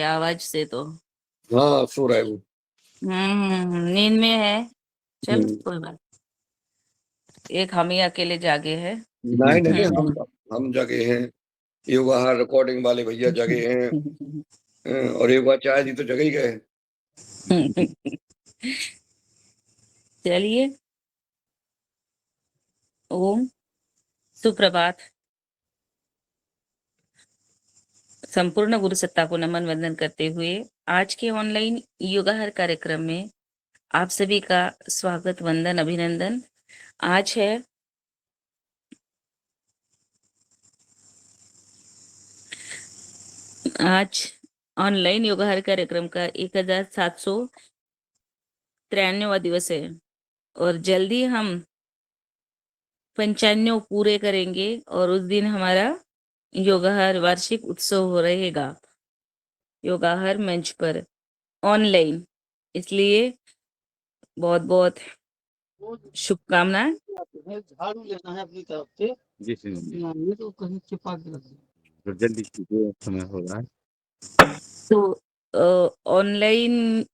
आवाज से तो। हाँ, सो रहा है वो। नींद में है। चल हम्म। कोई बात। एक हम ही अकेले जागे हैं। नहीं नहीं, हम जगे हैं। योगा रिकॉर्डिंग वाले भैया जगे हैं। और योगा चाय जी तो जगे ही गए। चलिए। ओम सुप्रभात। संपूर्ण गुरु सत्ता को नमन वंदन करते हुए आज के ऑनलाइन योगाहार कार्यक्रम में आप सभी का स्वागत, वंदन, अभिनंदन। आज ऑनलाइन योगाहार कार्यक्रम का 1793वां दिवस है और जल्दी हम 95 पूरे करेंगे और उस दिन हमारा योगाहार वार्षिक उत्सव हो रहेगा योगाहार मंच पर ऑनलाइन। इसलिए बहुत बहुत शुभकामनाएं। झाड़ू लेना है अपनी तरफ से। जी ये तो कहीं छिपा के रख दो। तो जल्दी कीजिए, समय हो रहा है। तो ऑनलाइन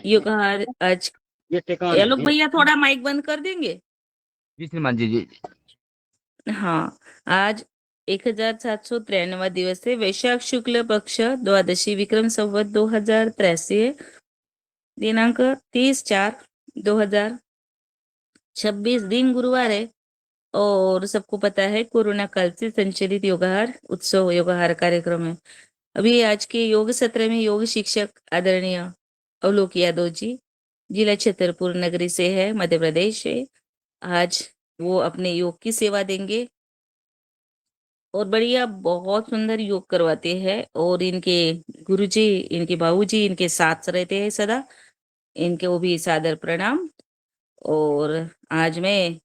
योगाहार आज ये टिकान ये लोग भैया थोड़ा माइक बंद कर देंगे। जी श्रीमान जी। हाँ, आज 1793वां दिवस है। वैशाख शुक्ल पक्ष द्वादशी विक्रम संवत 2083 दिनांक 30/4/2026 दिन गुरुवार है। और सबको पता है कोरोना काल से संचालित योगाहार उत्सव योगाहार कार्यक्रम है। अभी आज के योग सत्र में योग शिक्षक आदरणीय अवलोक यादव जी जिला छतरपुर नगरी से है, मध्य प्रदेश से। आज वो अपने योग की सेवा देंगे और बढ़िया बहुत सुंदर योग करवाते हैं और इनके गुरुजी, इनके बाबूजी इनके साथ रहते हैं सदा। इनके वो भी सादर प्रणाम। और आज मैं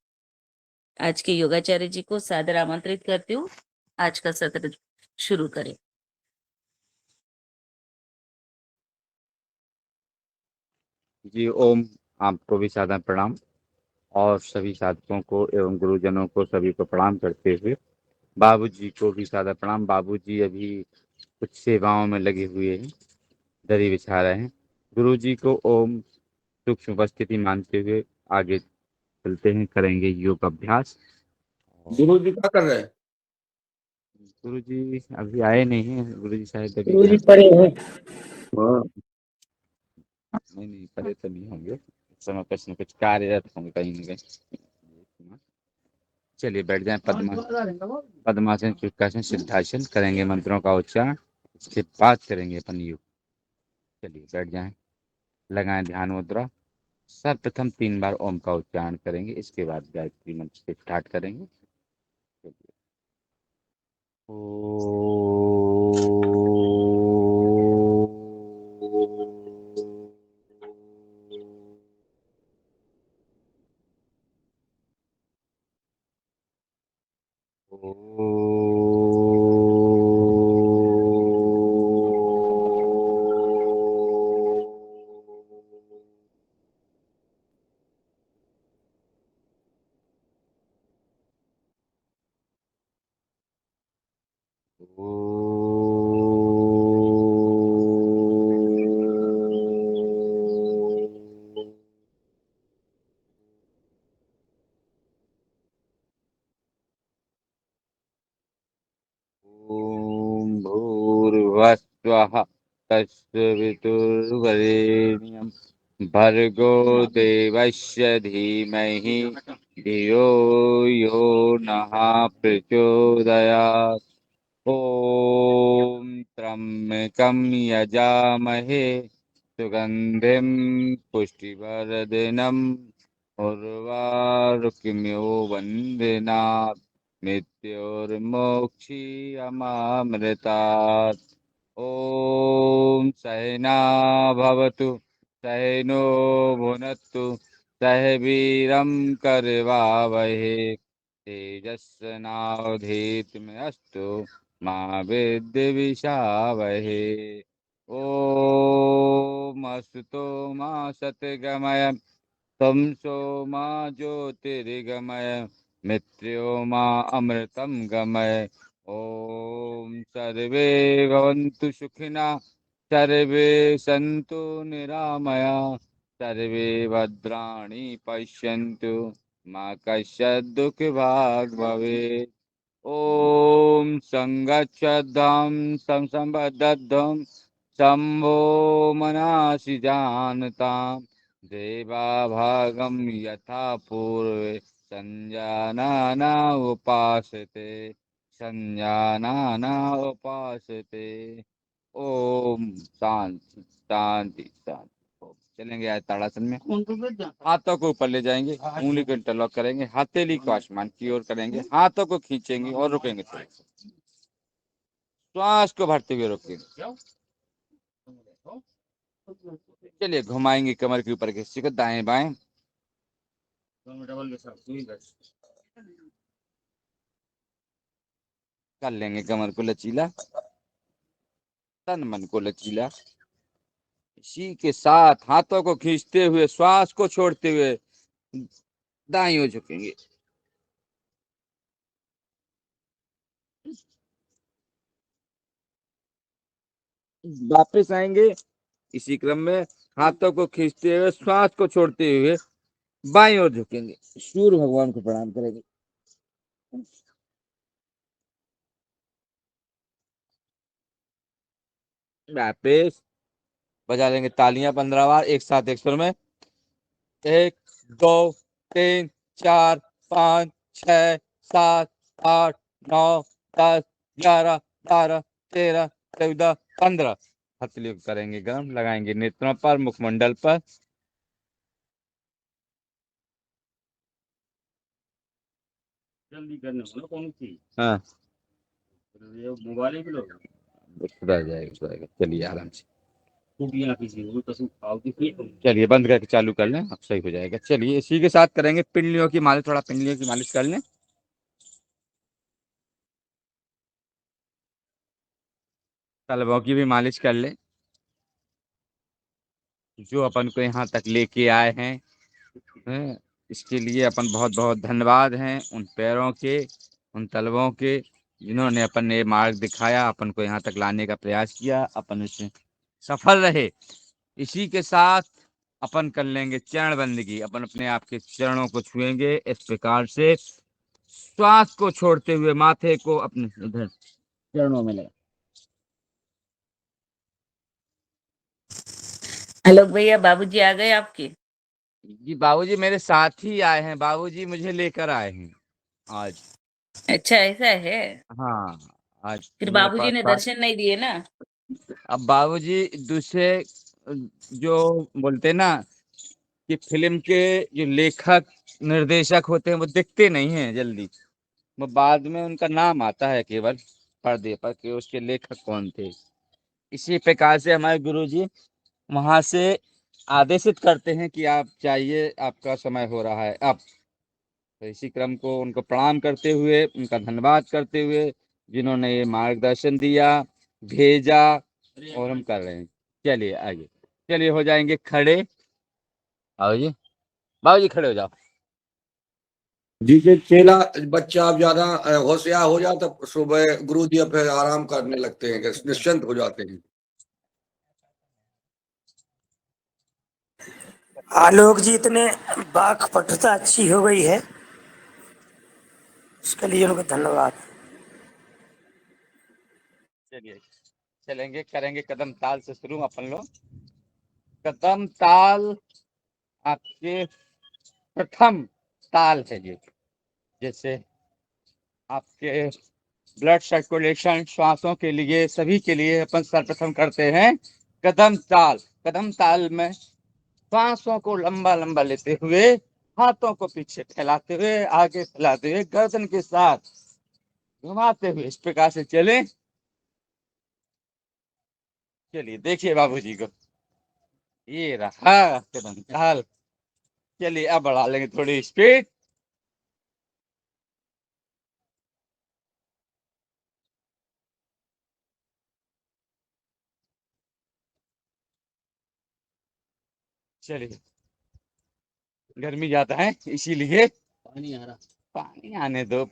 आज के योगाचार्य जी को सादर आमंत्रित करती हूँ। आज का सत्र शुरू करें। जी ओम, आपको भी सादर प्रणाम और सभी साधकों को एवं गुरुजनों को सभी को प्रणाम करते हुए बाबूजी को भी सादर प्रणाम। बाबूजी अभी कुछ सेवाओं में लगे हुए हैं, दरी बिछा रहे हैं। गुरुजी को ओम सूक्ष्म उपस्थिति मानते हुए आगे चलते हैं, करेंगे योग अभ्यास। गुरु जी क्या कर रहे हैं? गुरुजी अभी आए नहीं हैं। गुरुजी शायद अभी पूरी पड़े हैं। हाँ, नहीं परे तो नहीं होंगे, इस समय कुछ न कुछ कार्यरत होंगे कहीं न कहीं। चलिए बैठ जाएं। पद्मासन, चुक्कासन, सिद्धासन करेंगे मंत्रों का उच्चारण, इसके बाद करेंगे अपन योग। चलिए बैठ जाएं, लगाएं ध्यान मुद्रा। सर्वप्रथम 3 बार ओम का उच्चारण करेंगे, इसके बाद गायत्री मंत्र से स्टार्ट करेंगे। ओम भूर्भुवस्वः तत्सवितुर्वरेण्यं भर्गो देवस्य धीमहि धियो यो नः प्रचोदयात्। ॐ त्र्यम्बकं यजामहे सुगन्धिं पुष्टिवर्धनम् उर्वारुकमिव वन्दनात् मृत्योर्मोक्षीयमामृतात्। ॐ सहना भवतु सहनो भुनक्तु सह वीरं करवावहे तेजस्विनावधीतमस्तु मा विद्विषावहे। ॐ अस्तु मा सद्गमय तमसो मा ज्योतिर्गमय मृत्यो मा अमृतं गमय। ॐ सर्वे भवन्तु सुखिनः सर्वे सन्तु निरामया सर्वे भद्राणि पश्यन्तु मा कश्चित् दुःखभाग् भवेत्। ॐ संगच्छद्धं संसम्बद्धं शम्भो मनासि जानतां देवाभागं यथा पूर्वे संजानाना उपासते संजानाना उपासते। ओम शांति शांति शांति। ओम। चलेंगे आज ताड़ासन में। कौन तो बैठ जाता हाथों को ऊपर ले जाएंगे, उंगली को इंटरलॉक करेंगे, हथेली को आसमान की ओर करेंगे, हाथों को खींचेंगे और रुकेंगे थोड़ी देर। श्वास को भरते हुए रोकेंगे। चलिए घुमाएंगे कमर के ऊपर के हिस्से को दाएं बाएं। कर लेंगे कमर को लचीला, तन मन को लचीला। इसी के साथ हाथों को खींचते हुए श्वास को छोड़ते हुए दाईं ओर झुकेंगे। वापस आएंगे इसी क्रम में हाथों को खींचते हुए श्वास को छोड़ते हुए बाईं ओर झुकेंगे। सूर्य भगवान को प्रणाम करेंगे। वापस बजा लेंगे तालियां 15 बार एक साथ एक सुर में। 1 2 3 4 5 6 7 8 9 10 11 12 13 14 15। हथेली को करेंगे गर्म, लगाएंगे नेत्रों पर, मुखमंडल पर। जल्दी करने वाला कौन सी हाँ ये मोबाइल के लोग सुधर जाएगा सुधर जाएगा। चलिए आराम से, टूटियां किसी वो तो खाओ की चलिए बंद करके चालू कर लें, अब सही हो जाएगा। चलिए इसी के साथ करेंगे पिंडलियों की मालिश, थोड़ा पिंडलियों की मालिश कर लें। तलवों की भी मालिश कर लें। जो अपन को यहाँ तक लेके आए हैं इसके लिए अपन बहुत बहुत धन्यवाद हैं उन पैरों के, उन तलवों के, जिन्होंने अपन ने मार्ग दिखाया, अपन को यहाँ तक लाने का प्रयास किया, अपन उसमें सफल रहे। इसी के साथ अपन कर लेंगे चरण बंदगी। अपन अपने आप के चरणों को छुएंगे इस प्रकार से, श्वास को छोड़ते हुए माथे को अपने इधर चरणों में लगा। आलोक भैया, बाबूजी आ गए आपके? जी बाबूजी मेरे साथ ही आए हैं, बाबूजी मुझे लेकर आए हैं आज। अच्छा, ऐसा है। हाँ आज फिर मेरे बाबूजी पास ने दर्शन नहीं दिए ना? अब बाबूजी दूसरे जो बोलते हैं ना कि फिल्म के जो लेखक निर्देशक होते हैं वो दिखते नहीं हैं जल्दी, वो बाद में उनका नाम आता है केवल पर्दे पर कि उसके लेखक कौन थे। इसी प्रकार से हमारे गुरुजी वहां से आदेशित करते हैं कि आप जाइए, आपका समय हो रहा है अब। तो इसी क्रम को उनको प्रणाम करते हुए, उनका धन्यवाद करते हुए, जिन्होंने ये मार्गदर्शन दिया, भेजा, और हम कर रहे हैं। चलिए आइए, चलिए हो जाएंगे खड़े। आओ जी बाबू जी खड़े हो जाओ। जी के चेला बच्चा अब ज्यादा होशियार हो जाता, सुबह गुरु जी फिर आराम करने लगते हैं, कि निश्चिंत हो जाते हैं। आलोक जी, इतने वाक पटुता अच्छी हो गई है, उसके लिए उनको धन्यवाद। चलिए चलेंगे, करेंगे कदम ताल से शुरू अपन लोग। कदम ताल आपके प्रथम ताल है ये, जैसे आपके ब्लड सर्कुलेशन, श्वासों के लिए, सभी के लिए अपन सर्वप्रथम करते हैं कदम ताल। कदम ताल में सांसों को लंबा लंबा लेते हुए, हाथों को पीछे फैलाते हुए, आगे फैलाते हुए, गर्दन के साथ घुमाते हुए इस प्रकार से चले। चलिए देखिए बाबूजी को, ये रहा कदम ताल। चलिए अब बढ़ा लेंगे थोड़ी स्पीड। चलिए गर्मी ज्यादा है इसीलिए पानी आ रहा पानी आने दो,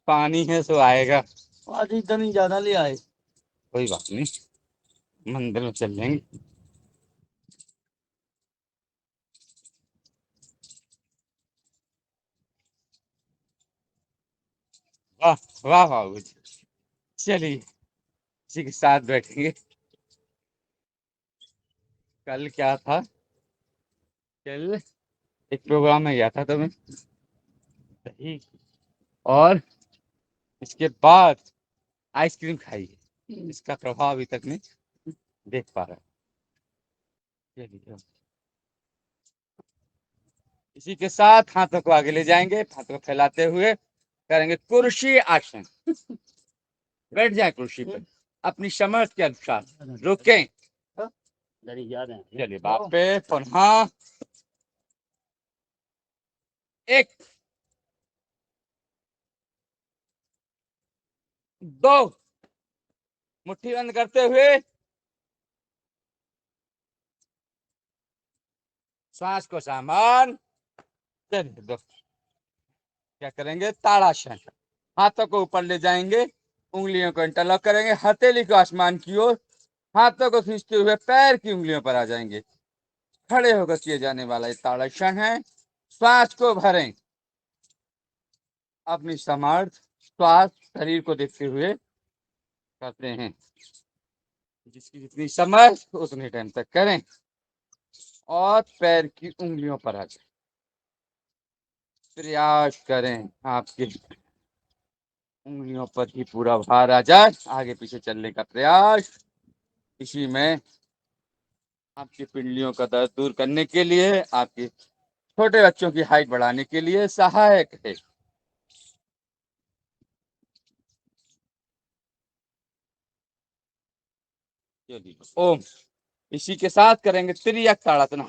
पानी है सो आएगा, आज इतनी ज्यादा ले आए कोई बात नहीं। मंदिर में चल लेंगे। वाह वाह वाह, चलिए इसी के साथ बैठेंगे। कल क्या था, कल एक प्रोग्राम में गया था तो मैं दही और इसके बाद आइसक्रीम खाई है। इसका प्रभाव अभी तक नहीं देख पा रहा। चलिए इसी के साथ हाथों को आगे ले जाएंगे, हाथों को फैलाते हुए करेंगे कुर्सी आसन। बैठ जाए कुर्सी पर अपनी समझ के अनुसार, रुकें। दरी याद है चलिए बाप पे पुनः एक, दो, मुट्ठी बंद करते हुए श्वास को सामान। चलिए दो, क्या करेंगे, ताड़ासन। हाथों को ऊपर ले जाएंगे, उंगलियों को इंटरलॉक करेंगे, हथेली को आसमान की ओर, हाथों को खींचते हुए पैर की उंगलियों पर आ जाएंगे। खड़े होकर किए जाने वाला ये ताड़ासन है। श्वास को भरें, अपनी समर्थ श्वास शरीर को देखते हुए करते हैं। जिसकी जितनी समझ उतने टाइम तक करें और पैर की उंगलियों पर आ जाए। प्रयास करें आपकी उंगलियों पर ही पूरा भार आ जाए। आगे पीछे चलने का प्रयास इसी में आपकी पिंडलियों का दर्द दूर करने के लिए, आपके छोटे बच्चों की हाइट बढ़ाने के लिए सहायक है। चलिए ओम, इसी के साथ करेंगे त्रियक ताड़ासन।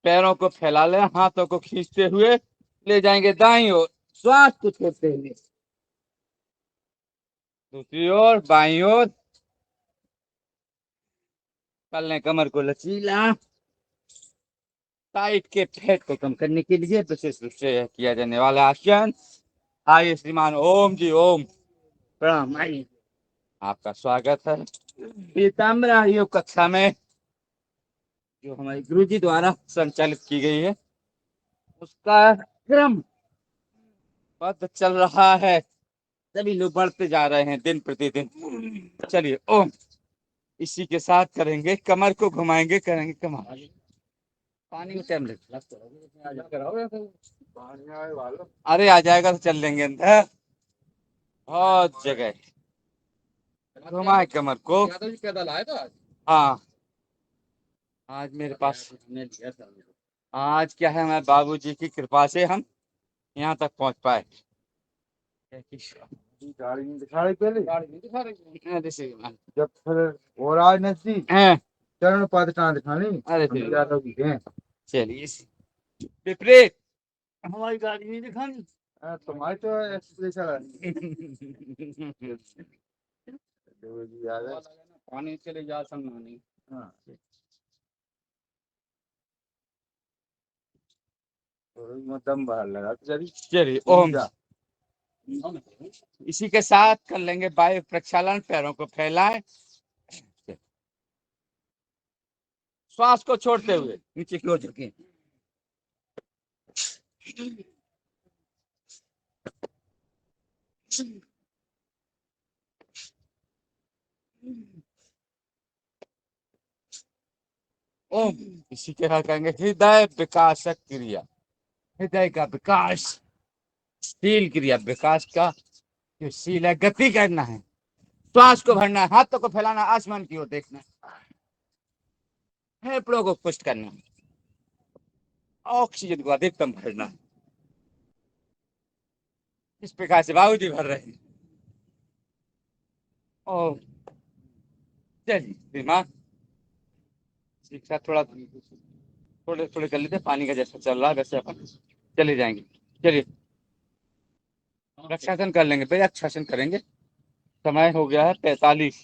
पैरों को फैला लें, हाथों को खींचते हुए ले जाएंगे दाईं ओर, श्वास को छोड़ते हुए दूसरी ओर, बाईं ओर। कर लें कमर को लचीला। टाइट के फैट को कम करने के लिए विशेष रूप से किया जाने वाला आसन। आइए श्रीमान, ओम जी ओम, प्रणाम। आइए, आपका स्वागत है पीताम्बरा योग कक्षा में, जो हमारे गुरु जी द्वारा संचालित की गई है। उसका क्रम बद्ध चल रहा है, सभी लोग बढ़ते जा रहे हैं दिन प्रतिदिन। चलिए ओम, इसी के साथ करेंगे, कमर को घुमाएंगे, करेंगे कमर। पानी में टाइम लगता है। अरे आ जाएगा तो चल लेंगे अंदर, बहुत जगह घुमाए कमर को। हाँ, आज मेरे पास आज क्या है, मैं बाबूजी की कृपा से हम यहाँ तक पहुँच पाए। गाड़ी नहीं दिखा रही, पहले गाड़ी नहीं दिखा रही जैसे जब फिर और आज नजदीक हैं। चरण पद कहाँ दिखानी, अरे हम फिर ज्यादा भी हैं। चलिए विपरीत, हमारी गाड़ी नहीं दिखानी। तुम्हारी तो एक्सप्रेशन है। याद है। पानी चले जा नहीं। हाँ, तो दम बाहर लगा तो जरी चलिए ओम, इसी के साथ कर लेंगे वायु प्रक्षालन। पैरों को फैलाएं, श्वास को छोड़ते हुए नीचे की ओर झुकें। ओम, इसी के साथ करेंगे हृदय विकास क्रिया। हृदय का विकास, शील क्रिया, विकास का जो शील है, गति करना है। श्वास को भरना है, हाथों को फैलाना, आसमान की ओर देखना है, फेफड़ों को पुष्ट करना है, ऑक्सीजन को अधिकतम भरना है। इस प्रकार से बाबूजी भर रहे हैं। ओम, चलिए दिमाग शिक्षा थोड़ा थोड़े थोड़े कर लेते, पानी का जैसा चल रहा है वैसे अपन चले जाएंगे। चलिए रक्षासन कर लेंगे, भाई रक्षासन करेंगे। समय हो गया है 45।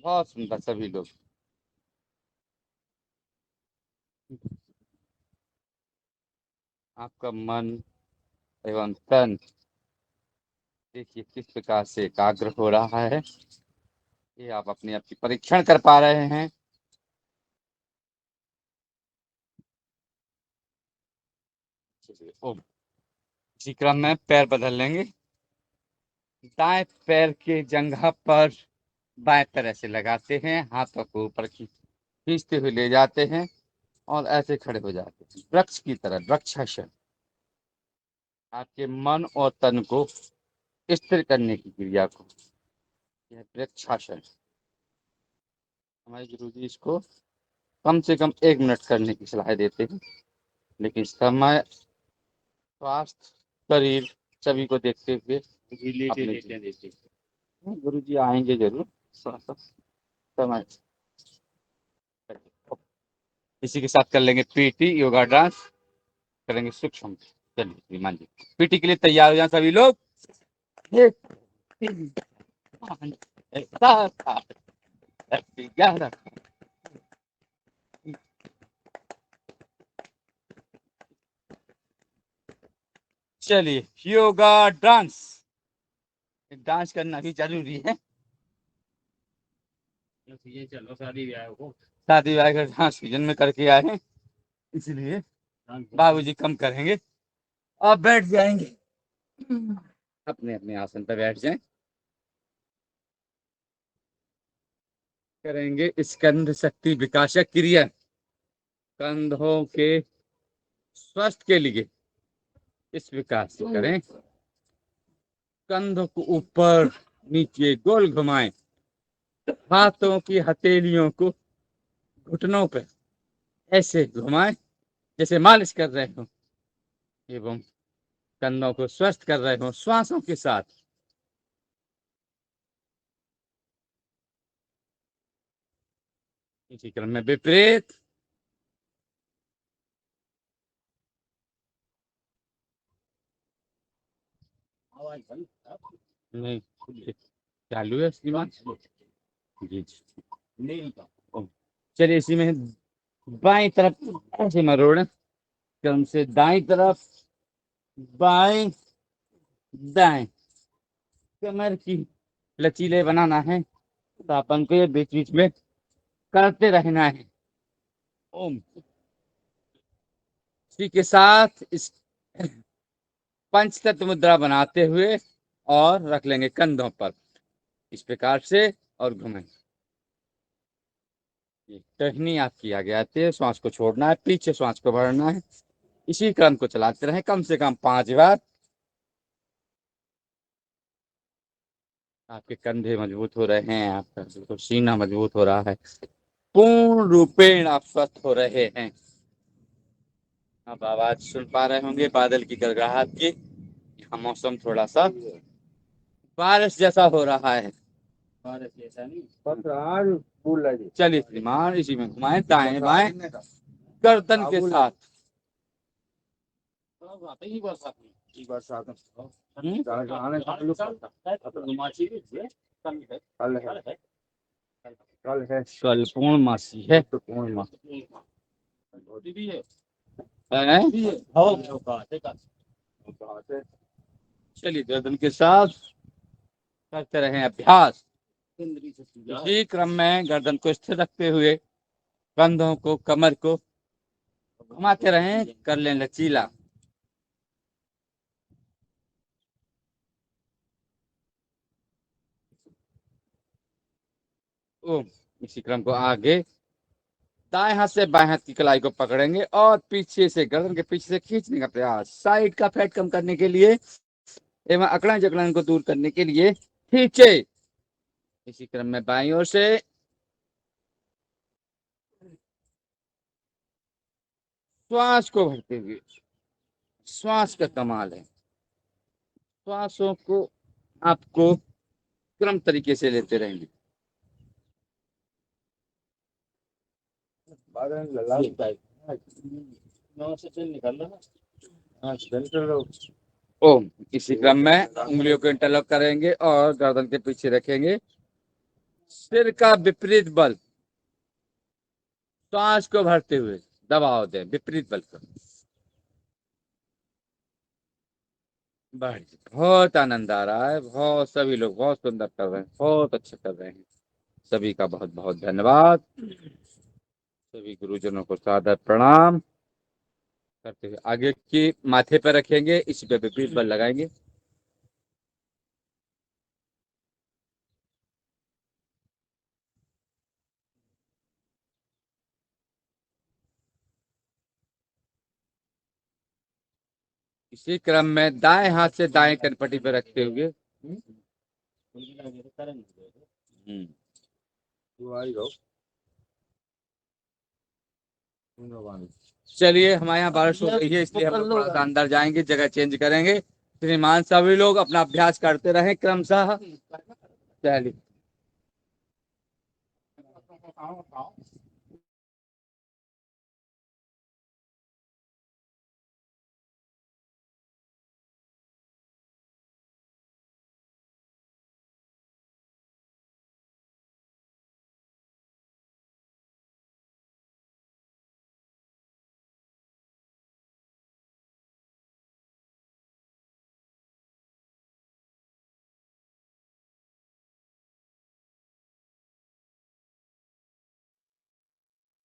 बहुत सुंदर सभी लोग। आपका मन एवं तन देखिए किस प्रकार से एकाग्र हो रहा है। ये आप अपने आप की परीक्षण कर पा रहे हैं। चलिए ओम। इसी क्रम में पैर बदल लेंगे। दाएं पैर के जंघा पर बाएं पैर ऐसे लगाते हैं, हाथों को ऊपर खींचते हुए ले जाते हैं और ऐसे खड़े हो जाते हैं वृक्ष की तरह, वृक्षासन। आपके मन और तन को स्थिर करने की क्रिया को यह वृक्षासन। हमारे गुरुजी इसको कम से कम 1 मिनट करने की सलाह देते हैं, लेकिन समय, स्वास्थ्य, शरीर सभी को देखते हुए लेटे लेटे देते गुरु जी आएंगे जरूर समय। इसी के साथ कर लेंगे पीटी, योगा डांस करेंगे सूक्ष्म। चलिए श्रीमान जी, पीटी के लिए तैयार हो जाए सभी लोग। 1 3 5 7 8 11। चलिए योगा डांस, डांस करना भी जरूरी है। ये चलो शादी ब्याह को शादी ब्याह का डांस सीजन में करके आए हैं, इसलिए बाबूजी कम करेंगे। आप बैठ जाएंगे, अपने अपने आसन पर बैठ जाएं। करेंगे स्कंद शक्ति विकासक क्रिया। कंधों के स्वास्थ्य के लिए इस विकास से करें। कंधों को ऊपर नीचे गोल घुमाएं। हाथों की हथेलियों को घुटनों पर ऐसे घुमाएं जैसे मालिश कर रहे हो, एवं कंधों को स्वस्थ कर रहे हो श्वासों के साथ। इसी क्रम में विपरीत आवाज बंद नहीं चालू है श्रीमान जी। नहीं का चलिए इसी में बाएं तरफ ऐसे मरोड़ क्रम से दाएं तरफ, बाएं दाएं। कमर की लचीले बनाना है तो अपन को ये बीच बीच में करते रहना है। ओम। इसी के साथ इस पंचतत्व मुद्रा बनाते हुए और रख लेंगे कंधों पर इस प्रकार से और घुमें। टहनी आपकी आगे आती है, श्वास को छोड़ना है, पीछे श्वास को बढ़ना है। इसी क्रम को चलाते रहें कम से कम 5 बार। आपके कंधे मजबूत हो रहे हैं, आपका बिल्कुल सीना मजबूत हो रहा है, पूर्ण रूपेण आप स्वस्थ हो रहे हैं। अब आवाज सुन पा रहे होंगे बादल की गड़गड़ाहट की। यहाँ मौसम थोड़ा सा बारिश जैसा हो रहा है। बारिश जैसा नहीं आज फूल लगे। चलिए श्रीमान इसी में घुमाएं दाएं बाएं गर्दन के साथ। ही बरसात बरसात घुमाची कल है कल है, कल है, कल पूर्णमासी है। तो पूर्णिमा भी है चलिए गर्दन के साथ करते रहे अभ्यास। इसी क्रम में गर्दन को स्थिर रखते हुए कंधों को, कमर को घुमाते रहें, कर लें लचीला। ओम। इसी क्रम को आगे दाएं हाथ से बाएं हाथ की कलाई को पकड़ेंगे और पीछे से गर्दन के पीछे से खींचने का प्रयास, साइड का फैट कम करने के लिए एवं अकड़न जकड़न को दूर करने के लिए खींचे। इसी क्रम में बाईं ओर से श्वास को भरते हुए, श्वास का कमाल है, श्वासों को आपको क्रम तरीके से लेते रहेंगे। ओम। इसी क्रम में उंगलियों को इंटरलॉक करेंगे और गर्दन के पीछे रखेंगे। सिर का विपरीत बल, श्वास को भरते हुए दबाव दें, विपरीत बल को। बहुत आनंद आ रहा है, बहुत, सभी लोग बहुत सुंदर कर रहे हैं, बहुत अच्छा कर रहे हैं। सभी का बहुत बहुत धन्यवाद। सभी गुरुजनों को सादर प्रणाम करते हुए आगे की माथे पर रखेंगे, इस पे भी बल लगाएंगे। इसी क्रम में दाएं हाथ से दाएं कनपटी पर रखते हुए चलिए, हमारे यहाँ बारिश हो गई है, इसलिए हम लोग थोड़ा सा अंदर जाएंगे, जगह चेंज करेंगे। श्रीमान सभी लोग अपना अभ्यास करते रहें क्रमशः। चलिए।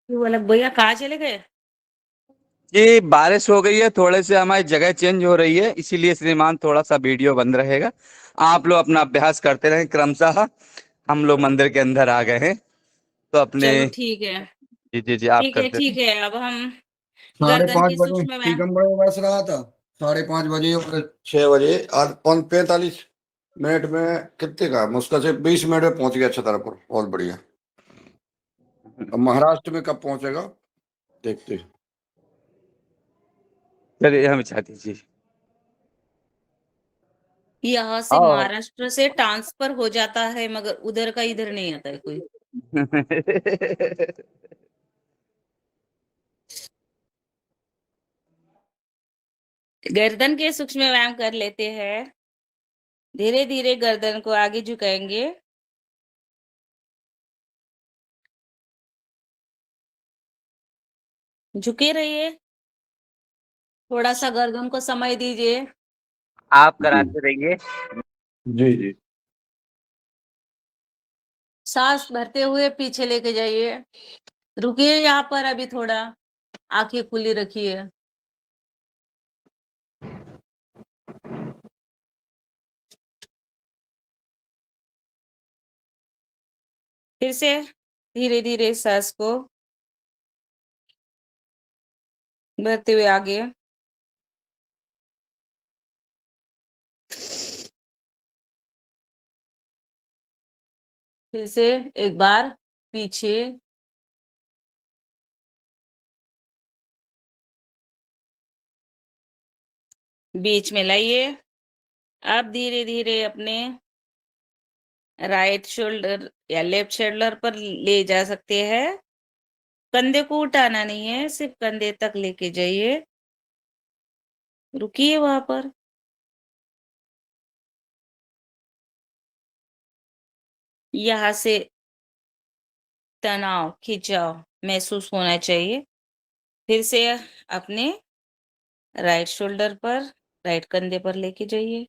ये वो अलग भैया कहाँ चले गए? जी, बारिश हो गई है, थोड़े से हमारी जगह चेंज हो रही है, इसीलिए श्रीमान थोड़ा सा वीडियो बंद रहेगा। आप लोग अपना अभ्यास करते रहें क्रमशः। हम लोग मंदिर के अंदर आ गए हैं, तो अपने, चलो ठीक है, जी जी जी, आप करते ठीक है। अब हम 5:30 गर्दन की बजे सूक्ष्म व्यायाम। टीकम बड़े बस रहा था, 5:30 बजे और 6 बजे, आज 45 मिनट में कितने का, मुश्किल से 20 मिनट में पहुंच गया छतरपुर। बहुत बढ़िया। अब महाराष्ट्र में कब पहुंचेगा देखते हैं। चलिए, हमें चाह दीजिए। यहाँ से और महाराष्ट्र से ट्रांसफर हो जाता है, मगर उधर का इधर नहीं आता है कोई। गर्दन के सूक्ष्म व्यायाम कर लेते हैं। धीरे धीरे गर्दन को आगे झुकाएंगे। झुके रहिए, थोड़ा सा गर्दन को समय दीजिए। आप जी कराते रहिए। जी जी। सांस भरते हुए पीछे लेके जाइए। रुकिए यहाँ पर अभी थोड़ा, आंखें खुली रखिए। फिर से धीरे धीरे सांस को भरते हुए आगे। फिर से एक बार पीछे। बीच में लाइए। अब धीरे धीरे अपने राइट शोल्डर या लेफ्ट शोल्डर पर ले जा सकते हैं। कंधे को उठाना नहीं है, सिर्फ कंधे तक लेके जाइए। रुकिए वहां पर। यहाँ से तनाव, खिंचाव महसूस होना चाहिए। फिर से अपने राइट शोल्डर पर, राइट कंधे पर लेके जाइए।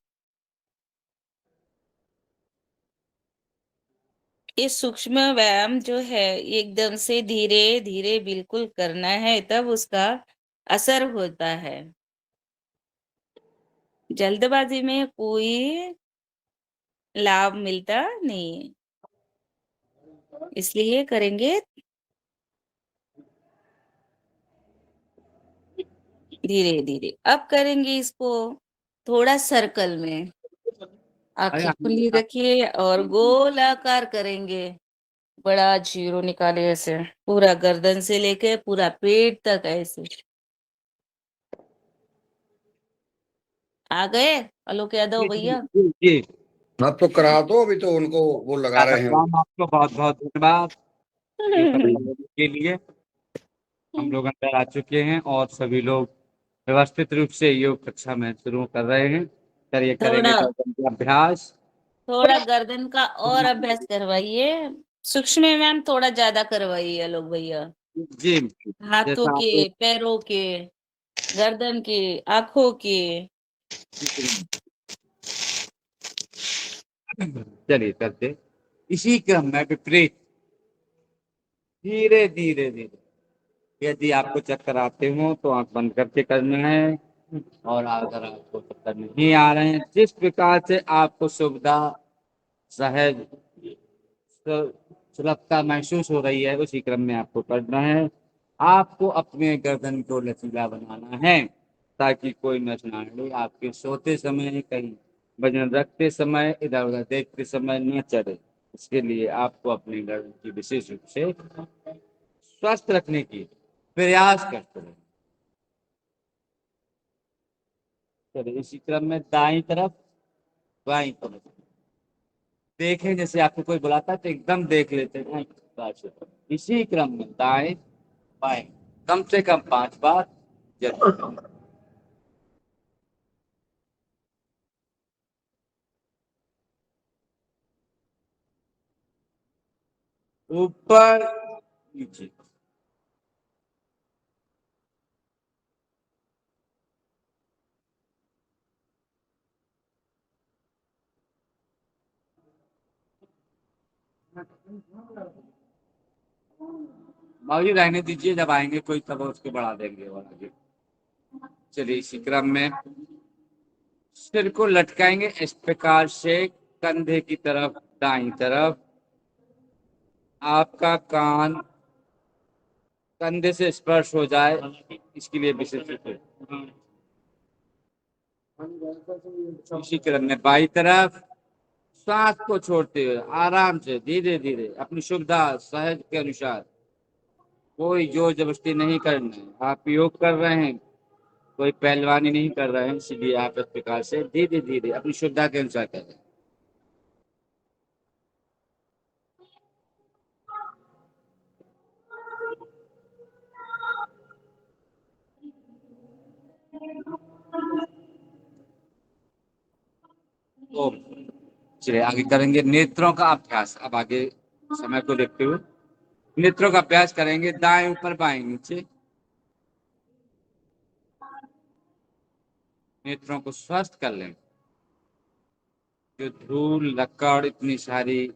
ये सूक्ष्म व्यायाम जो है, एकदम से धीरे धीरे बिल्कुल करना है, तब उसका असर होता है। जल्दबाजी में कोई लाभ मिलता नहीं है, इसलिए करेंगे धीरे धीरे। अब करेंगे इसको थोड़ा सर्कल में। आंखें खुली रखिए और गोल आकार करेंगे। बड़ा जीरो निकाले ऐसे, पूरा गर्दन से लेके पूरा पेट तक ऐसे। आ गए आलोक यादव भैया? जी, आप तो करा दो, अभी तो उनको वो लगा रहे हैं। आपको बहुत बहुत धन्यवाद योग करने के लिए। हम लोग अंदर आ चुके हैं और सभी लोग व्यवस्थित रूप से योग कक्षा में शुरू कर रहे हैं। चलिए, करेंगे थोड़ा गर्दन का अभ्यास। थोड़ा गर्दन का और अभ्यास करवाइए। सूक्ष्म व्यायाम थोड़ा ज्यादा करवाइए आलोक भैया। जी, हाथों जैसा के, आप, पैरों के, गर्दन के, आंखों के। चलिए करते इसी क्रम में विपरीत धीरे धीरे धीरे। यदि आपको चक्कर आते हो तो आंख बंद करके करना है, और अगर आपको चक्कर नहीं आ रहे हैं, जिस प्रकार से आपको सुविधा सहज सुलभता महसूस हो रही है उसी क्रम में आपको करना है। आपको अपने गर्दन को लचीला बनाना है ताकि कोई नस ना अड़े, आपके सोते समय कहीं वजन रखते समय इधर उधर देखते समय न चढ़े। इसके लिए आपको अपने गर्दन की विशेष रूप से स्वस्थ रखने की प्रयास करते रहे। चलिए इसी क्रम में दाईं तरफ बाईं तरफ देखें, जैसे आपको कोई बुलाता है तो एकदम देख लेते हैं इसी क्रम में दाएं बाएं कम से कम 5 बार जरूर करें। ऊपर नीचे बाबूजी रहने दीजिए, जब आएंगे कोई तब उसको बढ़ा देंगे और आगे। चलिए इसी क्रम में सिर को लटकाएंगे इस प्रकार से कंधे की तरफ दाईं तरफ। आपका कान कंधे से स्पर्श हो जाए इसके लिए विशेष रूप से। इसी क्रम में बाईं तरफ सांस को छोड़ते हुए आराम से धीरे धीरे अपनी सुविधा सहज के अनुसार, कोई जोर जबरदस्ती नहीं करना है। आप योग कर रहे हैं, कोई पहलवानी नहीं कर रहे हैं, इसलिए आप इस प्रकार से धीरे धीरे अपनी सुविधा के अनुसार कर रहे हैं। तो चलिए आगे करेंगे नेत्रों का अभ्यास। अब आगे समय को देखते हुए नेत्रों का अभ्यास करेंगे। दाएं ऊपर बाएं नीचे, नेत्रों को स्वस्थ कर लें। जो धूल लकड़ इतनी सारी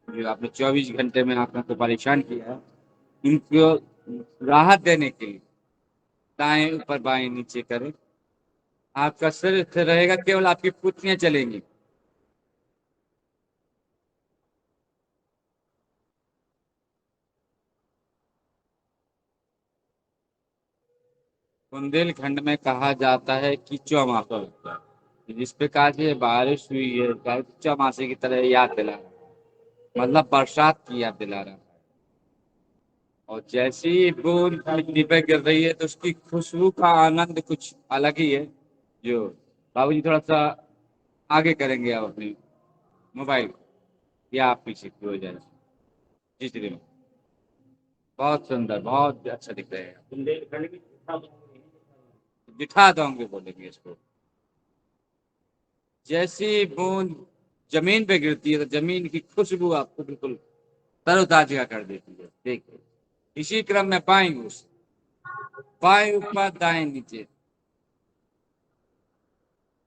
जो आपने 24 घंटे में आंखों को परेशान किया है, इनको राहत देने के लिए दाएं ऊपर बाएं नीचे करें। आपका शरीर स्थिर रहेगा, केवल आपकी पुतलियां चलेंगी। बुंदेलखंड में कहा जाता है कि चौमासा होता है। जिस प्रकार से बारिश हुई है चौमासे की तरह याद दिला रहा है, मतलब बरसात की याद दिला रहा है। और जैसी ही बूंद मिट्टी पे गिर रही है तो उसकी खुशबू का आनंद कुछ अलग ही है। जो बाबूजी थोड़ा सा आगे करेंगे आप अपने मोबाइल, या आप पीछे की हो जाए जिस दिन। बहुत सुंदर, बहुत अच्छा दिख रहे हैं। बुंदेलखंड की दिखा दोगे बोलेंगे इसको। जैसी बूंद जमीन पे गिरती है तो जमीन की खुशबू आपको बिल्कुल तरोताजा कर देती है। देखिए इसी क्रम में बाएं ऊपर दाएं नीचे।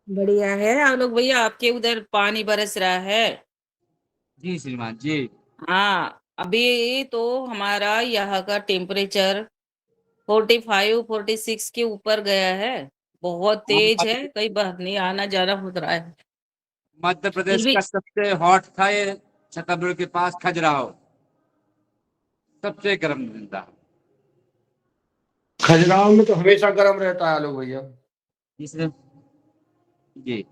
बढ़िया है। आप लोग भैया, आपके उधर पानी बरस रहा है? जी श्रीमान जी। हाँ, अभी तो हमारा यहाँ का टेम्परेचर 45-46 के ऊपर गया है। बहुत तेज है, कहीं बाहर नहीं आना जाना हो रहा है। मध्य फिर प्रदेश भी का सबसे हॉट था ये छतरपुर के पास खजुराहो, सबसे गर्म जिंदा। खजुराहो में तो हमेशा गर्म रहता है आलोक भैया। इसलिए जी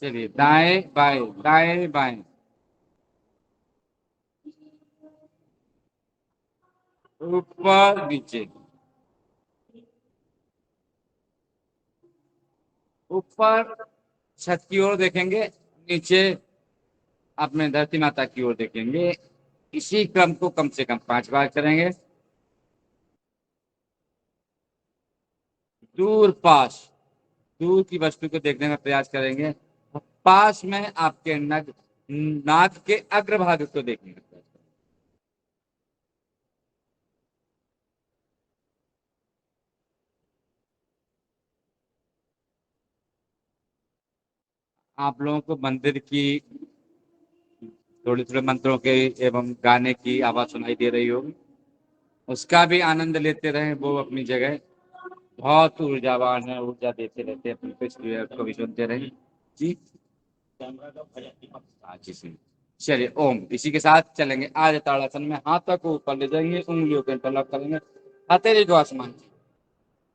चलिए दाएं बाएं दाएं बाएं ऊपर नीचे। ऊपर छत की ओर देखेंगे, नीचे अपने धरती माता की ओर देखेंगे। इसी क्रम को कम से कम 5 बार करेंगे। दूर की वस्तु को देखने का प्रयास करेंगे। पास में आपके नाक के अग्रभाग को देखने का प्रयास करेंगे। आप लोगों को मंदिर की थोड़े थोड़े मंत्रों के एवं गाने की आवाज सुनाई दे रही होगी, उसका भी आनंद लेते रहें। वो अपनी जगह बहुत ऊर्जावान है, ऊर्जा देते रहते हैं अपनी पिछली को भी सुनते रहें जी। हाँ जी सुनिए। चलिए ओम, इसी के साथ चलेंगे आज ताड़ासन में। हाथों को ऊपर ले जाएंगे, उंगलियों के इंटरलॉक करेंगे, हथेली को आसमान की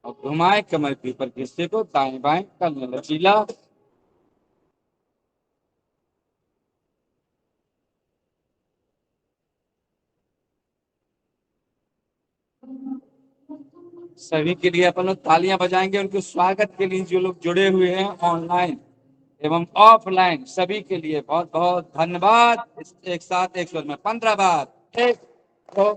और घुमाए कमर के ऊपर हिस्से को दाएं बाएं करने लचीला। सभी के लिए अपन लोग तालियां बजाएंगे उनके स्वागत के लिए, जो लोग जुड़े हुए हैं ऑनलाइन एवं ऑफलाइन, सभी के लिए बहुत बहुत धन्यवाद। एक साथ एक स्वर में 15 बार। 1 2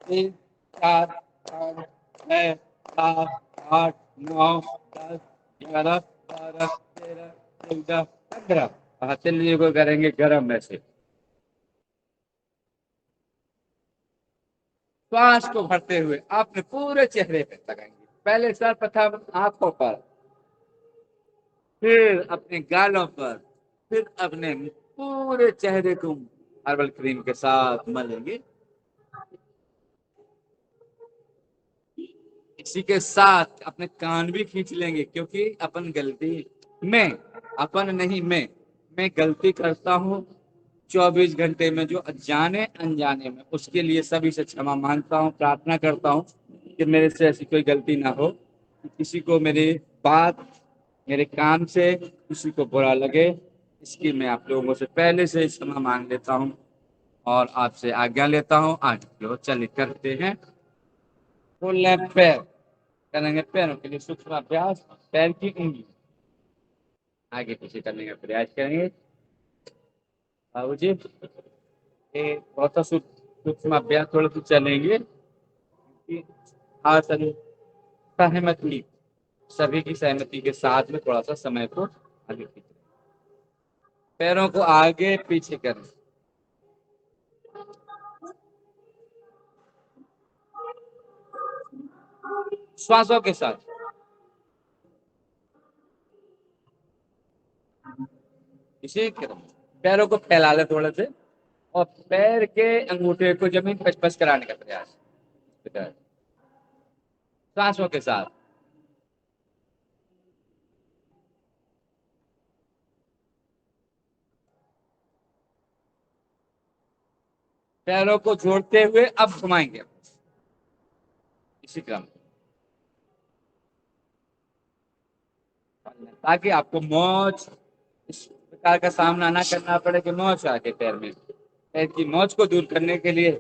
3 4 5 6 7 8 9 10 11 12 13 14 15। हथेली को करेंगे गरम में से। श्वास को भरते हुए अपने पूरे चेहरे पे लगाएंगे। पहले सर्वप्रथम आंखों पर, फिर अपने गालों पर, फिर अपने पूरे चेहरे को हर्बल क्रीम के साथ मलेंगे। इसी के साथ अपने कान भी खींच लेंगे, क्योंकि अपन गलती मैं अपन नहीं मैं गलती करता हूँ 24 घंटे में, जो जाने अनजाने में, उसके लिए सभी से क्षमा मांगता हूँ, प्रार्थना करता हूँ कि मेरे से ऐसी कोई गलती ना हो, किसी को मेरी बात, मेरे काम से किसी को बुरा लगे, इसकी मैं आप लोगों से पहले से क्षमा मांग लेता हूँ और आपसे आज्ञा लेता हूँ। आज जो चलिए करते हैं फुल पैर करेंगे। पैरों के लिए सूक्ष्म अभ्यास, पैर की उंगली आगे पीछे करने का प्रयास करेंगे। बाबू जी बहुत सा सूक्ष्म अभ्यास थोड़ा सा चलेंगे कि आसन सहमति, सभी की सहमति के साथ में थोड़ा सा समय को आगे पीछे, पैरों को आगे पीछे करें। श्वासों के साथ इसी क्रम में पैरों को फैला ले थोड़े से और पैर के अंगूठे को जमीन पर स्पर्श कराने का प्रयास, सांसों के साथ। पैरों को जोड़ते हुए अब घुमाएंगे इसी क्रम, ताकि आपको मौज इस प्रकार का सामना ना करना पड़े कि मौज आके पैर में, पैर की मौज को दूर करने के लिए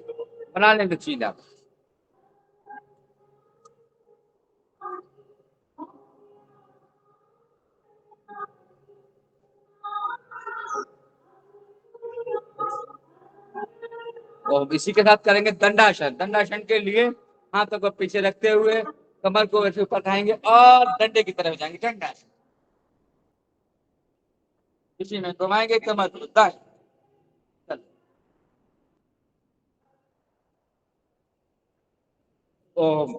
बना लेंगे चीला। और इसी के साथ करेंगे दंडासन। दंडासन के लिए हाथों को पीछे रखते हुए कमर को ऐसे ऊपर उठाएंगे और डंडे की तरफ जाएंगे। दंडासन इसी में घुमाएंगे कमर को दाएं। ओम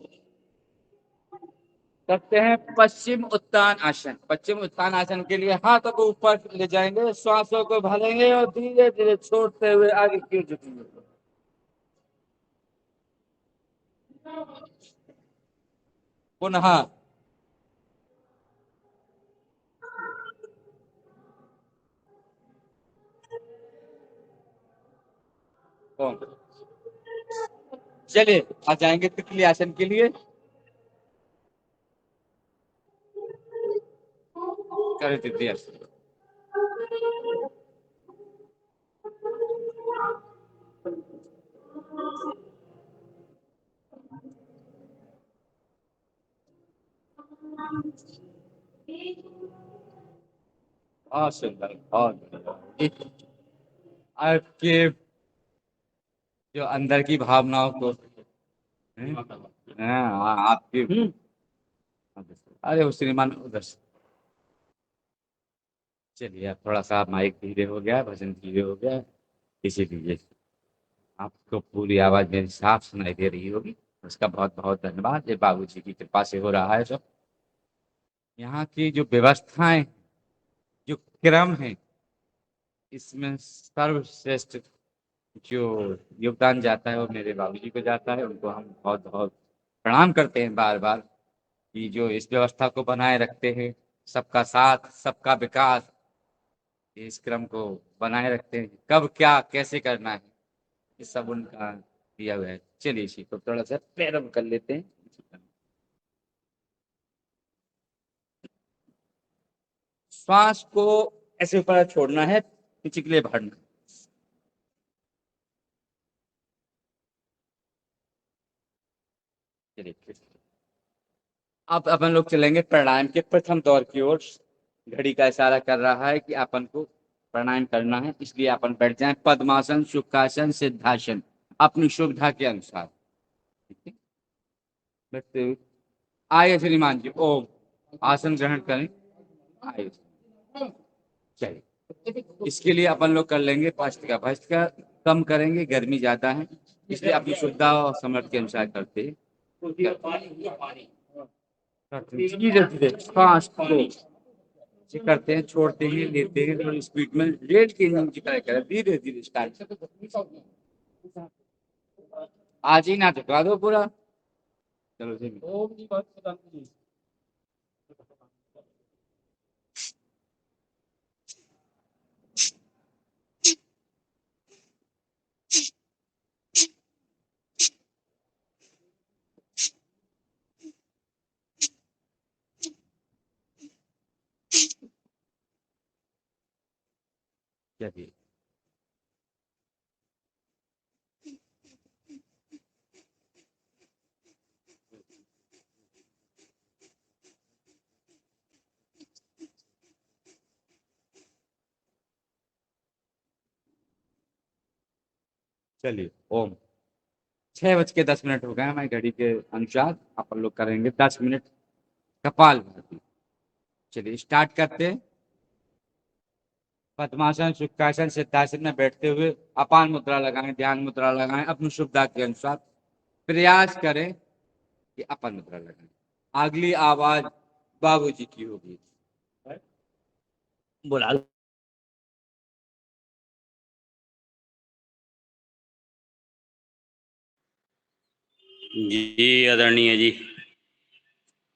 करते हैं पश्चिम उत्तान आसन। पश्चिम उत्तान आसन के लिए हाथों को ऊपर ले जाएंगे, श्वासों को भरेंगे और धीरे धीरे छोड़ते हुए आगे की ओर झुकेंगे। पुनः ओम। चलिए आ जाएंगे तितली आसन के लिए। करें तितली आसन। बहुत सुंदर, बहुत बढ़िया। आपके जो अंदर की भावनाओं को आपकी अरे वो श्रीमान उधर से चलिए। अब थोड़ा सा माइक धीरे हो गया, भजन धीरे हो गया, इसीलिए आपको पूरी आवाज मेरी साफ सुनाई दे रही होगी। उसका बहुत बहुत धन्यवाद। ये बाबूजी की कृपा से हो रहा है सब। यहाँ की जो व्यवस्थाएं जो क्रम है इसमें सर्वश्रेष्ठ जो योगदान जाता है वो मेरे बाबूजी को जाता है। उनको हम बहुत बहुत प्रणाम करते हैं बार बार कि जो इस व्यवस्था को बनाए रखते हैं, सबका साथ सबका विकास, इस क्रम को बनाए रखते हैं। कब क्या कैसे करना है ये सब उनका दिया हुआ है। चलिए इसी को थोड़ा सा पैरम कर लेते हैं। श्वास को ऐसे ऊपर छोड़ना है, पीछे के लिए भरना। चलिए अब अपन लोग चलेंगे प्राणायाम के प्रथम दौर की ओर। घड़ी का इशारा कर रहा है कि अपन को प्राणायाम करना है, इसलिए अपन बैठ जाएं पद्मासन, सुखासन, सिद्धासन अपनी सुविधा के अनुसार। ठीक है, बैठते हुए आइए श्रीमान जी, ओम आसन ग्रहण करें। आइए, चलिए इसके लिए अपन लोग कर लेंगे भस्त्रिका। भस्त्रिका कम करेंगे, गर्मी ज्यादा है, इसलिए अपनी सुविधा और समर्थ के अनुसार करते हैं। धीरे धीरे सांस को करते हैं, छोड़ते हैं, लेते हैं, थोड़ी स्पीड में रेल के इंजन की तरह करें। धीरे धीरे स्टार्ट। आज ही ना झुका दो पूरा। चलो जी। चलिए चलिए ओम 6:10 हो गए हमारी घड़ी के अनुसार। अपन लोग करेंगे 10 मिनट कपालभाति। चलिए स्टार्ट करते हैं। पद्मासन, सुखासन, सिद्धासन में बैठते हुए अपान मुद्रा लगाएं, ध्यान मुद्रा लगाएं, अपनी सुविधा के अनुसार प्रयास करें कि अपन मुद्रा लगाएं। अगली आवाज बाबूजी की होगी, बुला लो। जी आदरणीय जी,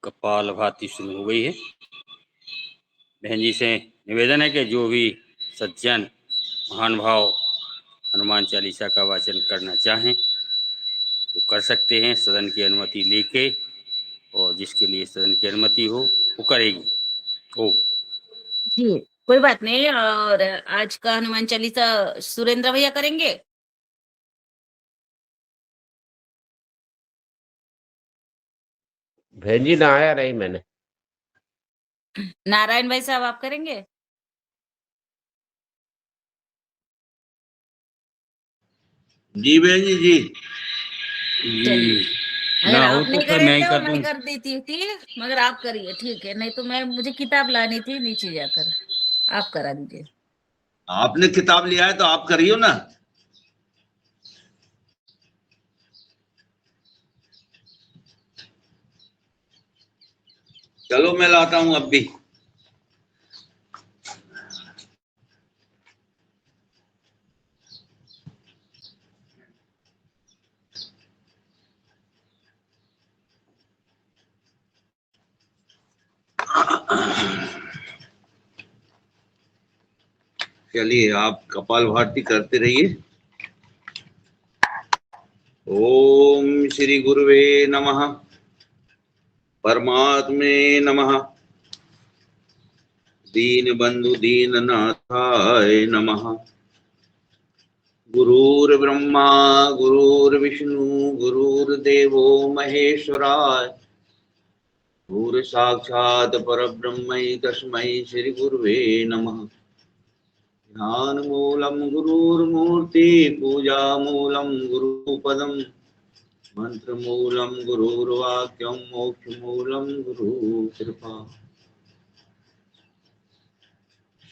कपालभाति शुरू हो गई है। बहन जी से निवेदन है कि जो भी सज्जन महानुभाव हनुमान चालीसा का वाचन करना चाहें वो कर सकते हैं, सदन की अनुमति लेके, और जिसके लिए सदन की अनुमति हो वो करेगी। ओ जी, कोई बात नहीं। और आज का हनुमान चालीसा सुरेंद्र भैया करेंगे। बहन जी नहाया नहीं मैंने। नारायण भाई साहब आप करेंगे। जी बहन जी, जी चलिए, जी अगर ना हो आप तो नहीं फिर करे मैं ही तो कर मैं दूं। कर देती थी, मगर आप करिए, ठीक है। नहीं तो मुझे किताब लानी थी नीचे जाकर, आप करा दीजिए। आपने किताब लिया है तो आप करियो ना। चलो मैं लाता हूं अब भी। चलिए आप कपालभाति करते रहिए। ओम श्री गुरुवे नमः, परमात्मे नमः, दीन बंधु दीननाथाय नमः। गुरुर्ब्रह्मा गुरुर्विष्णु गुरुर्देवो महेश्वराय, गुरु साक्षात् परब्रह्मै तस्मै श्री गुरुवे नमः। ध्यान मूलम गुरुर्मूर्ति, पूजा मूलम गुरुपदम, मंत्र मूलम गुरुर्वाक्यम, मोक्ष मूलम गुरु कृपा।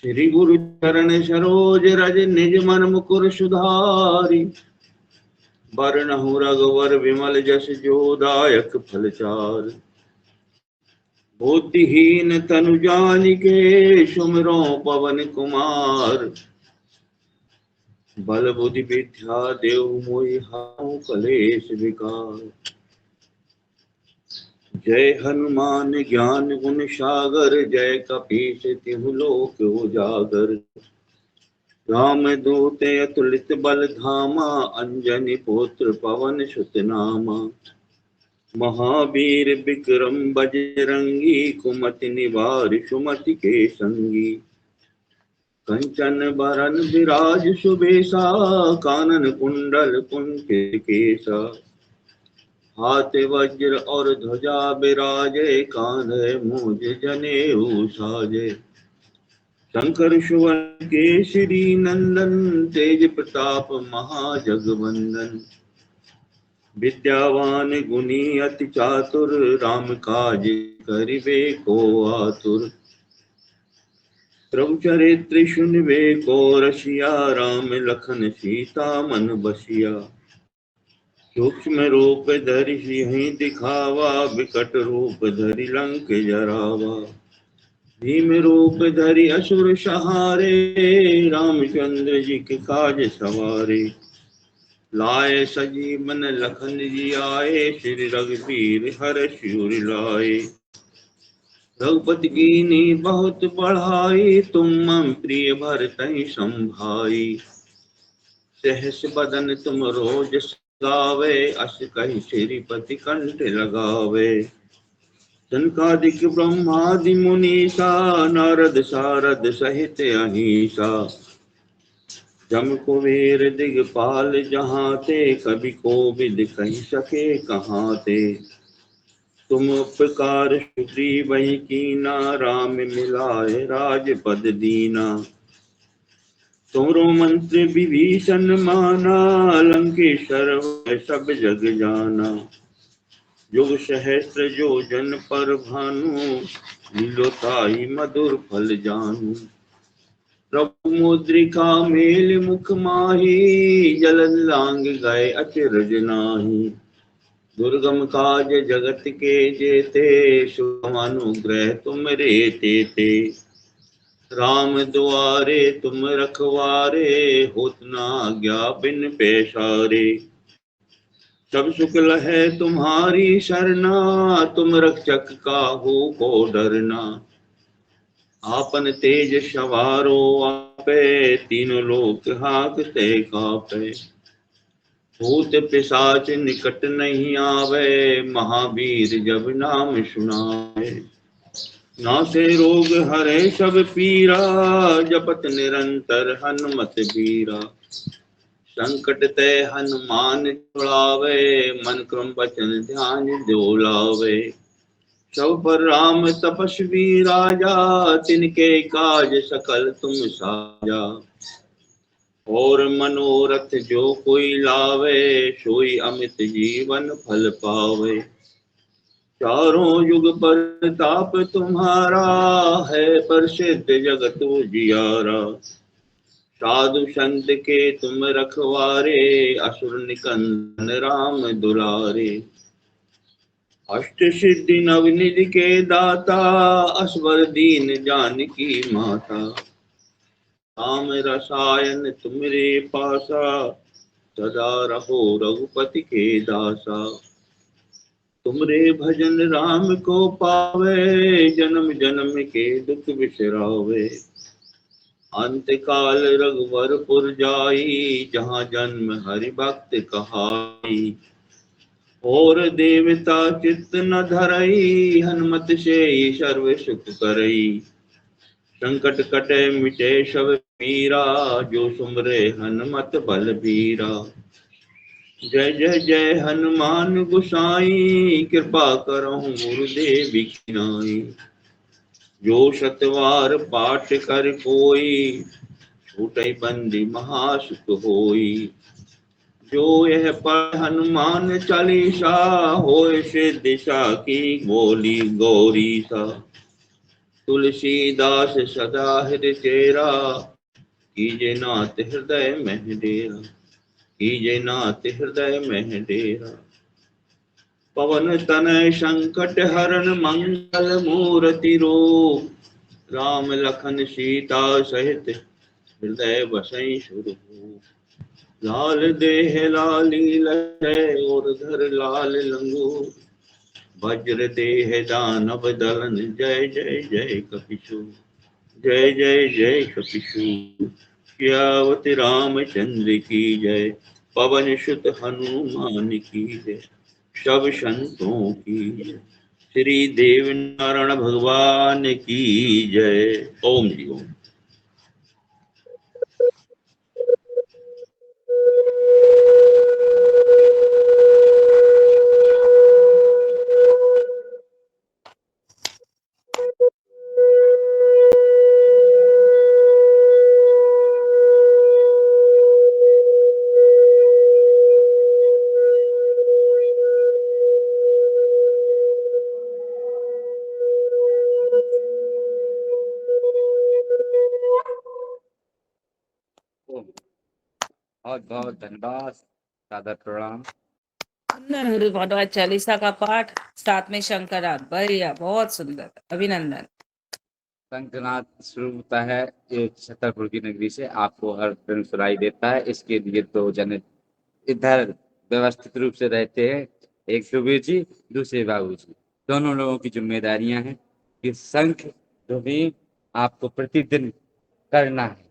श्री गुरु चरण सरोज रज निज मन मुकुर सुधारी, वरनहु रघुवर विमल जस जो दायक फलचार। बुद्धिहीन तनु जानिके सुमिरो पवन कुमार। बल बुद्धि विद्या देव मोहि हरहु कलेश विकार। जय हनुमान ज्ञान गुण सागर, जय कपीस तिहु लोक उजागर। राम दूत अतुलित बल धामा, अंजनी पुत्र पवन सुत नामा। महावीर विक्रम बजरंगी, कुमति निवार सुमति के संगी। कंचन बरन विराज सुबेसा, कानन कुंडल कुंचित केसा। हाथ वज्र और ध्वजा विराजे, कान्धे मूज जनेऊ साजे। शंकर सुवन केसरी नंदन, तेज प्रताप महाजगवंदन। विद्यावान गुणी अति चातुर, राम काज करिबे को आतुर। प्रभु चरित्र सुनिबे को रसिया, राम लखन सीता मन बसिया। सूक्ष्म रूप धरि सिंहि दिखावा, विकट रूप धरि लंक जरावा। भीम रूप धरि असुर सहारे, रामचंद्र जी के काज सवारे। लाए सजीवन लखन जी आए, श्री रघुवीर हर शिवर लाए। रघुपति कीन्ही बहुत बढ़ाई, तुम मम प्रिय भरतहि संभाई। सहस बदन तुम रोज गावे, अस कहि श्रीपति कंठ लगावे। सनकादिक ब्रह्मादि मुनीसा, नारद सारद सहित अहिसा। जम कुबेर दिगपाल जहाँ ते, कवि कोविद कहि सके कहाँ ते। तुम उपकार सुग्रीवहि कीना, राम मिलाए राजपद दीना। तुमरो मंत्र विभीषण माना, लंकेश्वर होय सब जग जाना। युग सहस्त्र जो जन पर भानु, लीलो ताहि मधुर फल जानू। प्रभु मुद्रिका मेल मुख माही, जलन लांग गए अचरज नाहि। दुर्गम काज जगत के जेते, शुभ अनुग्रह तुम रे तेते। राम दुआरे तुम रखवारे, होत न आज्ञा बिन पैसारे। सब सुख लहै तुम्हारी सरना, तुम रक्षक काहू को डरना। आपन तेज सवारो आपे, तीनों लोक हाकते कापे। भूत पिशाच निकट नहीं आवे, महावीर जब नाम सुनावे। नासे रोग हरे सब पीरा, जपत निरंतर हनुमत बीरा। संकट ते हनुमान छुड़ावे, मन क्रम वचन ध्यान जो लावे। सब पर राम तपस्वी राजा, तिनके काज सकल तुम साजा। और मनोरथ जो कोई लावे, सोई अमित जीवन फल पावे। चारों युग परताप तुम्हारा, है प्रसिद्ध जगत उजियारा। साधु संत के तुम रखवारे, असुर निकंदन राम दुलारे। अष्ट सिद्धि नवनिधि के दाता, असवर दीन जानकी माता। राम रसायन तुमरे पासा, सदा रहो रघुपति के दासा। तुमरे भजन राम को पावे, जन्म जन्म के दुख बिसरावे। अंत काल रघुवरपुर जाई, जहाँ जन्म हरि भक्त कहाई। और देवता चित्त न धरई, हनुमत से सर्व सुख करई। संकट कटे मिटे सब पीरा, जो सुमरे हनुमत बल बीरा। जय जय जय हनुमान गोसाई, कृपा करहु गुरुदेव की नाई। जो सतवार पाठ कर कोई, छूटै बंदी महासुख होई। जो यह पढ़ हनुमान चालीसा, होय से दिशा की गोली गौरी सा। तुलसीदास सदा हृदय चेरा, कीजे नाथ हृदय में डेरा। कीजे नाथ हृदय में डेरा। पवन तनय संकट हरण मंगल मूर्ति रूप राम लखन सीता सहित हृदय बसई सुरभूप लाल देह लाली लय और धर लाल लंगूर वज्र देह दानव दलन जय जय जय कपिशु जय जय जय कपिशु सियावत रामचंद्र की जय पवन सुत हनुमान की जय सब संतों की जय श्री देव नारायण भगवान की जय ओम जी ओम। बहुत बहुत धन्यवाद, सादर प्रणाम। अंदर हनुमान चालीसा का पाठ, साथ में शंकरार्थ, बढ़िया, बहुत सुंदर, अभिनंदन। शंखनाद शुरू होता है ये छतरपुर की नगरी से, आपको हर दिन सुनाई देता है। इसके लिए दो जने इधर व्यवस्थित रूप से रहते हैं, एक सुबीर जी, दूसरे बाबू जी। दोनों लोगों की जिम्मेदारियां हैं कि शंख ध्वनि आपको प्रतिदिन करना है।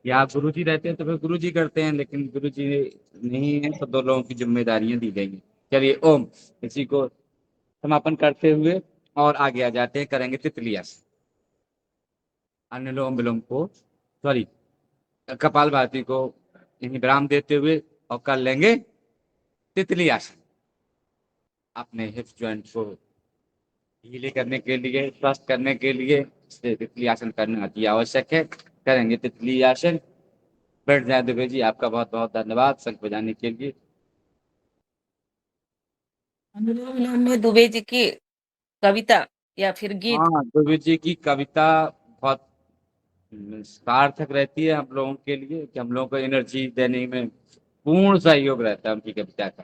या आप गुरु जी रहते हैं तो फिर गुरु जी करते हैं, लेकिन गुरु जी नहीं है तो दो लोगों की जिम्मेदारियां दी गई हैं। चलिए ओम, इसी को समापन करते हुए और आगे आ जाते हैं, करेंगे तितलिया से अनुलोम विलोम को, सॉरी कपाल भाती को यहीं विराम देते हुए और कर लेंगे तितली आसन। अपने हिप जॉइंट को ढीले करने के लिए, स्वस्थ करने के लिए तितली आसन करना अति आवश्यक है। करेंगे तितली आसन। बैठ जाए दुबे जी, आपका बहुत बहुत धन्यवाद शंख बजाने के लिए। अनुलोम विलोम में दुबे जी की कविता या फिर गीत? हाँ, दुबे जी की कविता बहुत सार्थक रहती है हम लोगों के लिए, कि हम लोगों को एनर्जी देने में पूर्ण सहयोग रहता है उनकी कविता का।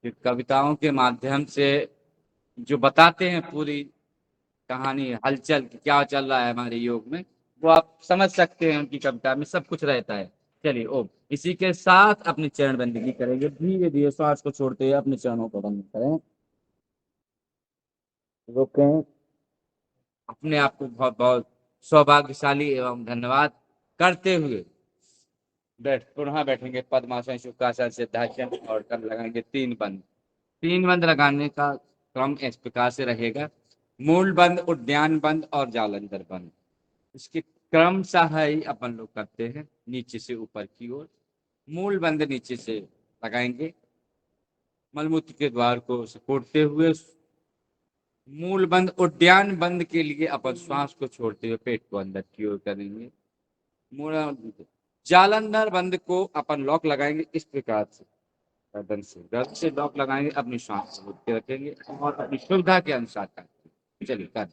कि कविताओं के माध्यम से जो बताते हैं पूरी कहानी, हलचल कि क्या चल रहा है हमारे योग में, वो आप समझ सकते हैं। उनकी कविता में सब कुछ रहता है। चलिए ओम, इसी के साथ अपनी चरण बंदगी करेंगे। धीरे धीरे श्वास को छोड़ते हुए अपने चरणों को बंद करें, रोकें। अपने आप को बहुत बहुत सौभाग्यशाली एवं धन्यवाद करते हुए पुनः बैठेंगे पद्मासन, शुक्रासन, सिद्धासन और कर लगाएंगे 3 बंद। 3 बंद लगाने का क्रम इस प्रकार से रहेगा: मूल बंद, उद्यान बंद और जालंधर बंद। इसके क्रमशः ही अपन लोग करते हैं, नीचे से ऊपर की ओर। मूल बंद नीचे से लगाएंगे, मलमूत्र के द्वार को सिकोड़ते हुए। मूल बंद, उद्यान बंद के लिए अपन श्वास को छोड़ते हुए पेट को अंदर की ओर करेंगे। जालंधर बंद को अपन लॉक लगाएंगे इस प्रकार से, गर्दन से लॉक लगाएंगे, अपनी श्वास को रोक के रखेंगे और अपनी सुविधा के अनुसार करेंगे। चलिए कर।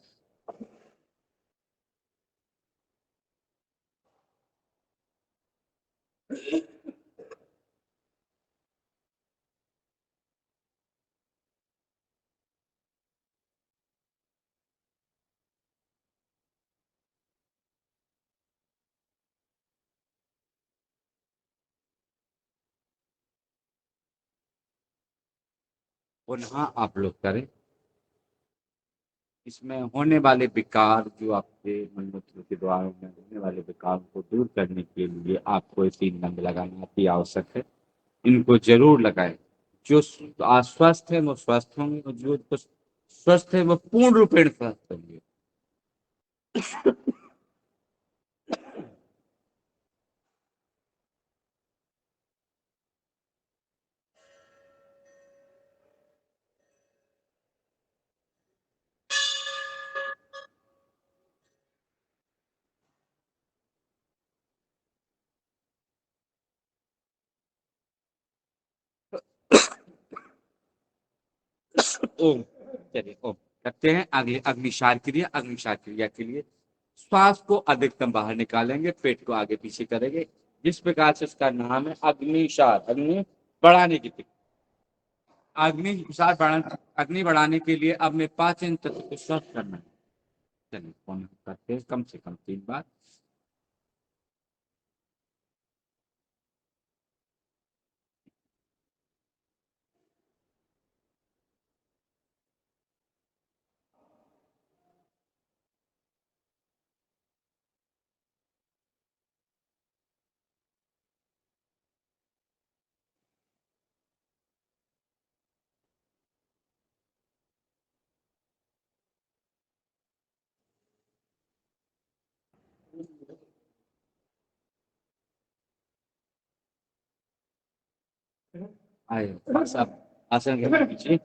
पुनः आप लोग करें। इसमें होने वाले विकार, जो आपके मलमूत्र के द्वार में होने वाले विकार को दूर करने के लिए आपको ये 3 बंद लगाना अति आवश्यक है। इनको जरूर लगाएं। जो अस्वस्थ है वो स्वस्थ होंगे और जो स्वस्थ है वो पूर्ण रूपेण स्वस्थ होंगे। ओम, चलिए ओम करते हैं। अग्निसार क्रिया। अग्निसार क्रिया के लिए श्वास को अधिकतम बाहर निकालेंगे, पेट को आगे पीछे करेंगे जिस प्रकार से उसका नाम है अग्निसार, अग्नि बढ़ाने की technique। अग्नि बढ़ाने के लिए अपने पाचन तंत्र को स्वस्थ करना है। चलिए फोन करते हैं कम से कम 3 बार। आइए बस आप आसन ग्रहण कीजिए।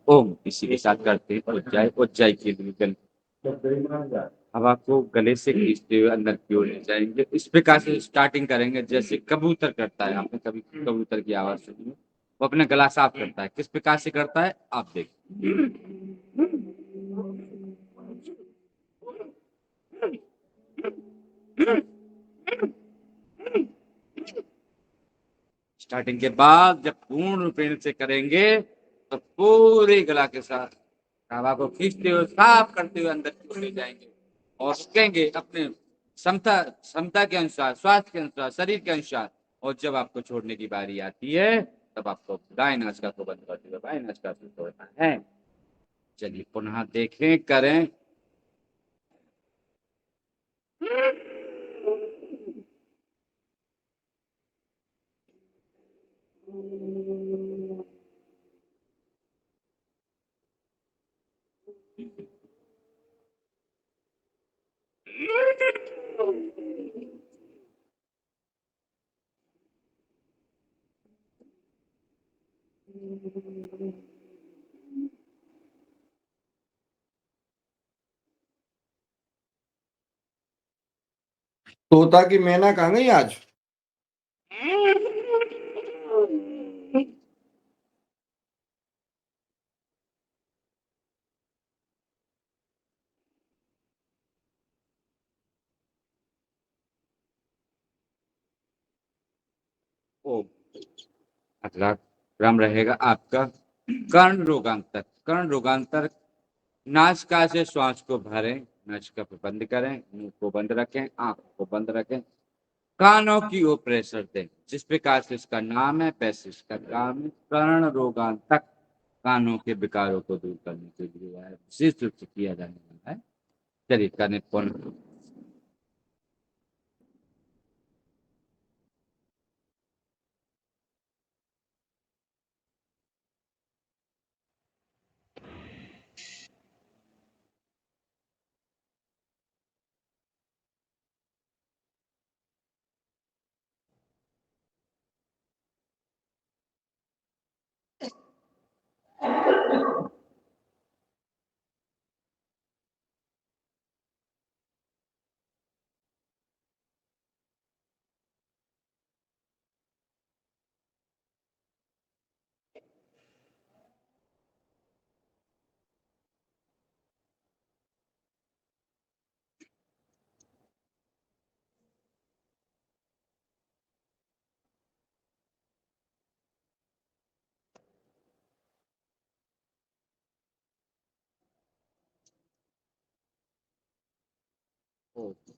ओम इसी के साथ करते हैं उज्जाई के लिए गले हवा को गले से खींचते हुए अंदर की ओर ले जाएंगे। इस प्रकार से स्टार्टिंग करेंगे जैसे कबूतर करता है। आपने कभी कबूतर की आवाज सुनी? वो अपना गला साफ करता है। किस प्रकार से करता है आप देखिए। स्टार्टिंग के बाद जब पूर्ण रूपेण से करेंगे तो पूरे गला के साथ हवा को खींचते हुए साफ करते हुए अंदर की ओर ले जाएंगे और रुकेंगे अपने क्षमता क्षमता के अनुसार, स्वास्थ्य के अनुसार, शरीर के अनुसार। और जब आपको छोड़ने की बारी आती है तब आपको दाएं नासिका को बंद करते हुए बाएं नासिका को छोड़ना है। चलिए पुनः देखें, करें। तोता की मैना कहाँ गई आज? ओ अगला क्रम रहेगा आपका कर्ण रोगांतर। कर्ण रोगांतर नासिका से श्वास को भरें, नासिका को बंद करें, मुंह को बंद रखें, आंख को बंद रखें, कानों की ओर प्रेशर दें। जिस प्रकार से इसका नाम है वैसे इसका काम है कर्ण रोगांतक। कानों के विकारों को दूर करने के लिए विशेष रूप से किया जाने वाला है। चलिए करने पूर्ण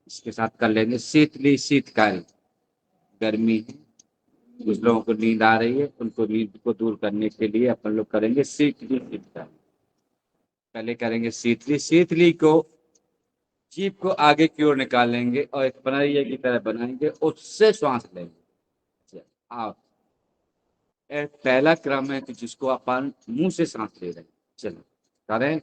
इसके साथ कर लेंगे शीतली शीतकारी। गर्मी है, कुछ लोगों को नींद आ रही है, उनको नींद को दूर करने के लिए अपन लोग करेंगे शीतली शीतकारी। पहले करेंगे शीतली। शीतली को जीभ को आगे की ओर निकालेंगे और एक पनरिया की तरह बनाएंगे, उससे श्वास लेंगे। आप पहला क्रम है कि जिसको अपन मुंह से सांस ले रहे हैं। चलो करें।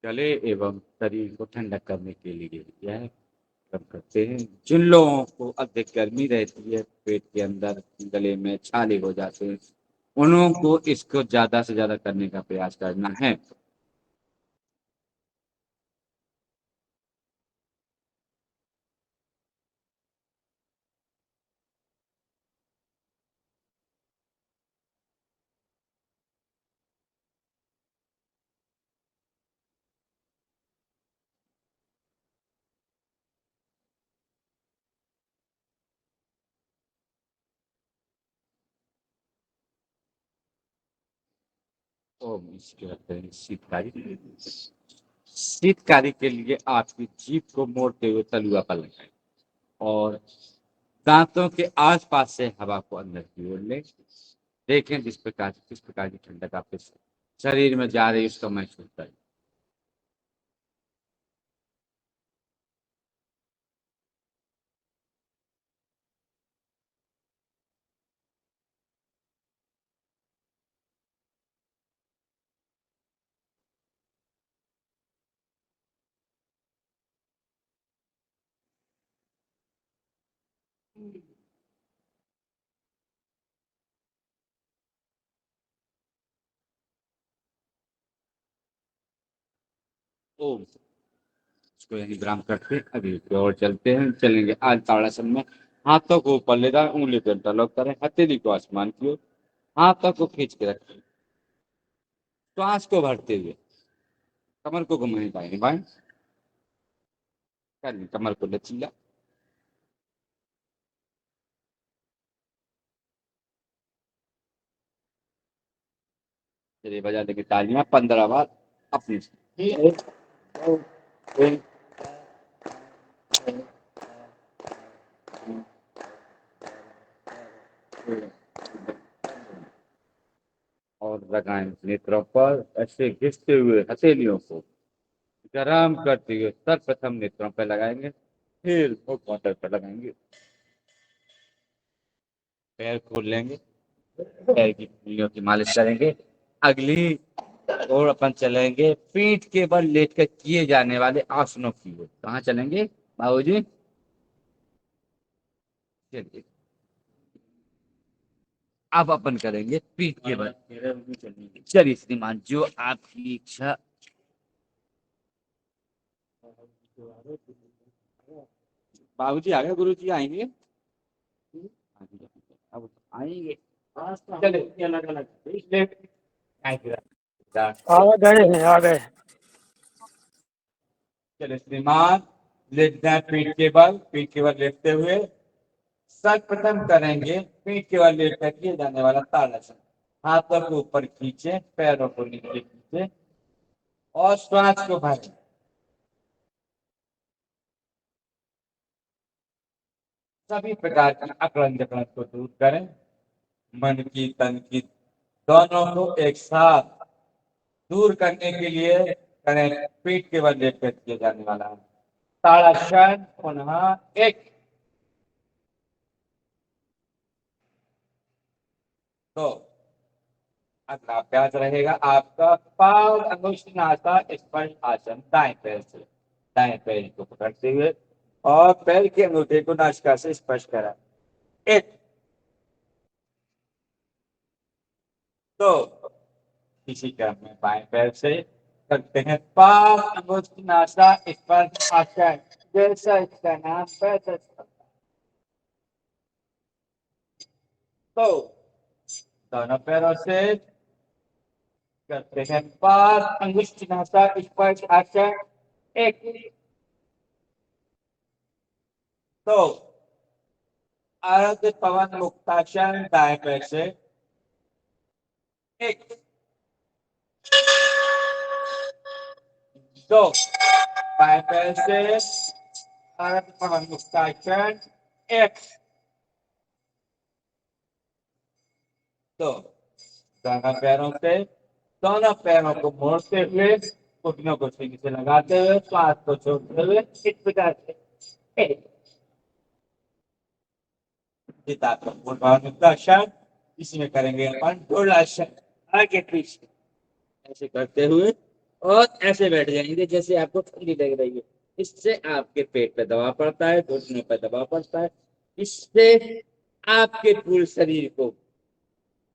गले एवं शरीर को ठंडक करने के लिए यह काम करते हैं। जिन लोगों को अधिक गर्मी रहती है, पेट के अंदर गले में छाले हो जाते हैं, उन लोगों को इसको ज्यादा से ज्यादा करने का प्रयास करना है। ओम इसके कहते हैं शीतकारी। शीतकारी के लिए आपकी जीभ को मोड़ते हुए तलुआ पर लगाएं और दांतों के आसपास से हवा को अंदर की ओर ले। देखें किस प्रकार की ठंडक आपके शरीर में जा रही है, उसका महसूस करें। ओम इसको यही विराम करते हैं। अभी की ओर चलते हैं, चलेंगे आज ताड़ासन में। हाथों को ऊपर ले जाएं, उंगली पर इंटरलॉक करें, हथेली को आसमान की ओर, हाथों को खींच के रखें, श्वास को भरते हुए कमर को घुमाएं दाएं बाएं, करें कमर को लचीला। चलिए बजा देंगे तालियां 15 बार अपनी से। 1 2 3 और लगाएं नेत्रों पर ऐसे घिसते हुए हथेलियों को गरम करते हुए सर्वप्रथम नेत्रों पर लगाएंगे, फिर मुखमंडल पर लगाएंगे। पैर खोल लेंगे, पैर की उंगलियों की मालिश करेंगे। अगली और अपन चलेंगे पीठ के बल लेटकर किए जाने वाले आसनों की ओर। कहाँ चलेंगे बाबूजी? चलिए अब अपन करेंगे पीठ के बल। चलिए श्रीमान, जो आपकी इच्छा। बाबूजी आ गए, गुरु जी आएंगे। अब आएंगे, चले अलग अलग आ गए। चले श्रीमान, लेट जाए पीठ के बल लेटते हुए। सर्वप्रथम करेंगे पीठ के बल लेटकर किए जाने वाला ताड़ासन। हाथों को ऊपर खींचे, पैरों को नीचे खींचे और श्वास को भरें। सभी प्रकार की अकड़न जकड़न को दूर करें। मन की तन की दोनों को एक साथ दूर करने के लिए करें पीठ के बल लेटकर किए जाने वाला ताड़ासन। पुनः 1 2। अगला अभ्यास रहेगा आपका पाव अंगुष्ठ नासा स्पर्श आसन। दाएं पैर से दाएं पैर को पकड़ते हुए और पैर के अंगूठे को नासिका से स्पर्श करा। 1 2। इसी क्रम में बाएं पैर से करते हैं पाव अंगुष्ठ नासा स्पर्श आसन। जैसा इसका नाम वैसा इसका। तो दोनों पैरों से करते हैं पाव अंगुष्ठ नासा स्पर्श आसन। 1 2। अर्ध पवन मुक्तासन दाएं पैर से। 1 2। बाएं पैर से अर्ध पवन मुक्तासन। 1 2। दोनों पैरों से दोनों पैरों को मोड़ते हुए घुटनों को सीने से लगाते हुए श्वास को छोड़ते हुए इस प्रकार से मुक्तासन। इसमें करेंगे अपन ढोलासन, आगे पीछे ऐसे करते हुए और ऐसे बैठ जाएंगे जैसे आपको ठंडी लग रही है। इससे आपके पेट पे दबाव पड़ता है, घुटनों पे दबाव पड़ता है। इससे आपके पूरे शरीर को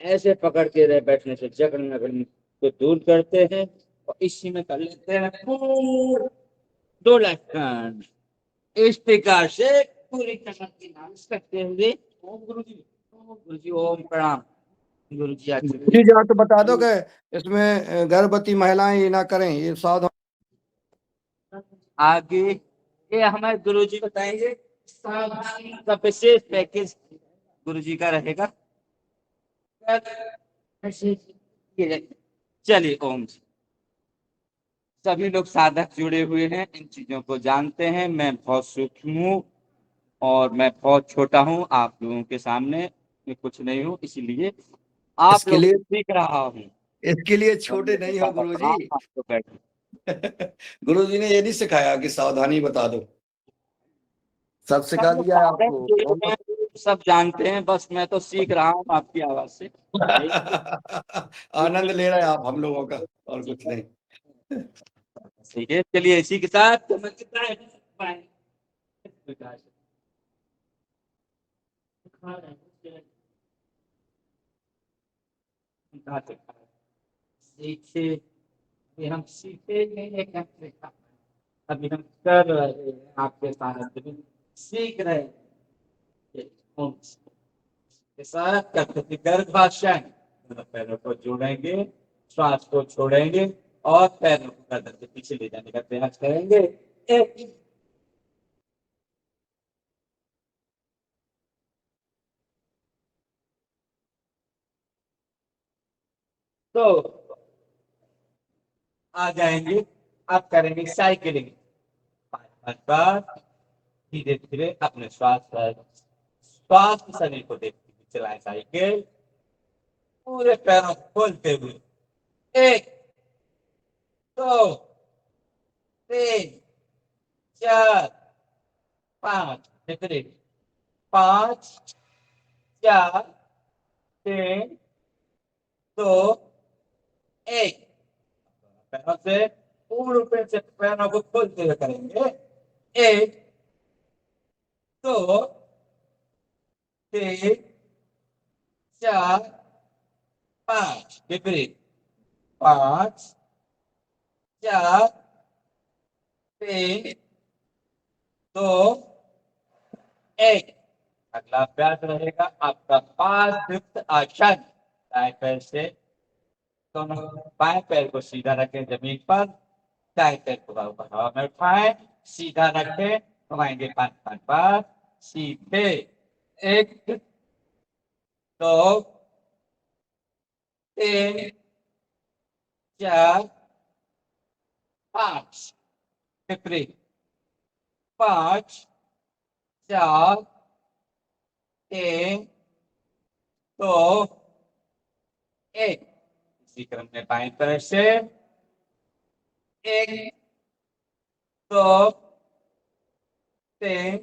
ऐसे पकड़ के रहे बैठने से जकड़न को दूर करते हैं। और इसी में कर लेते हैं पूर्ण 2 लक्षण। इस प्रकार से पूरी कमर की मालिश करते हुए ओम गुरु जी ओम प्रणाम। गुरु जी आज जी जरा तो बता दो कि इसमें गर्भवती महिलाएं ये ना करें, ये सावधान। आगे ये हमारे गुरु जी बताएंगे। सावधानी का विशेष पैकेज गुरु जी का रहेगा। चलिए ओम जी। सभी लोग साधक जुड़े हुए हैं, इन चीजों को जानते हैं। मैं बहुत सूक्ष्म हूँ और मैं बहुत छोटा हूँ आप लोगों के सामने, मैं कुछ नहीं हूँ, इसलिए आप इसके लोगों लिए से सीख रहा हूँ। इसके लिए छोटे नहीं हो गुरुजी। तो बैठो। गुरुजी ने ये नहीं सिखाया कि सावधानी बता दो, सब सिखा सब लोग दिया है साधक आपको। जुड़े हैं, सब जानते हैं, बस मैं तो सीख रहा हूँ आपकी आवाज से। आनंद ले रहे हैं आप हम लोगों का, और कुछ नहीं। ठीक है, चलिए इसी के साथ तो मैं कितना है सीखे। अभी हम सीखे नहीं है क्या सीखा, अभी हम कर रहे हैं आपके साथ में, सीख रहे हैं। के साथ करते थे गर्भाशय, पैरों को जोड़ेंगे, श्वास को छोड़ेंगे और पैरों को गर्दन के पीछे ले जाने का प्रयास करेंगे। एक तो आ जाएंगे। अब करेंगे साइकिलिंग। 5 बार धीरे धीरे अपने स्वास्थ्य शरीर को देखते हुए चलाएं साइकिल, पूरे पैरों को खोलते हुए। 1 2 3 4 5 धीरे 5 4 3 2 1। पैरों से पूर्ण रूप से पैरों को खोलते हुए करेंगे। 1 2 3 4 5 विपरीत। 5 4 3 2 1। अगला अभ्यास रहेगा आपका पादयुक्त आसन। दाएं पैर से दोनों बाएं पैर को सीधा रखें जमीन पर, दाएं पैर को ऊपर हवा में उठाएं, सीधा रखें, घुमाएंगे 5 बार सीधे। 1 2 3 4 5 विपरीत। 5 4 3 2 1। इसी क्रम में बाएं पैर से 1 2 3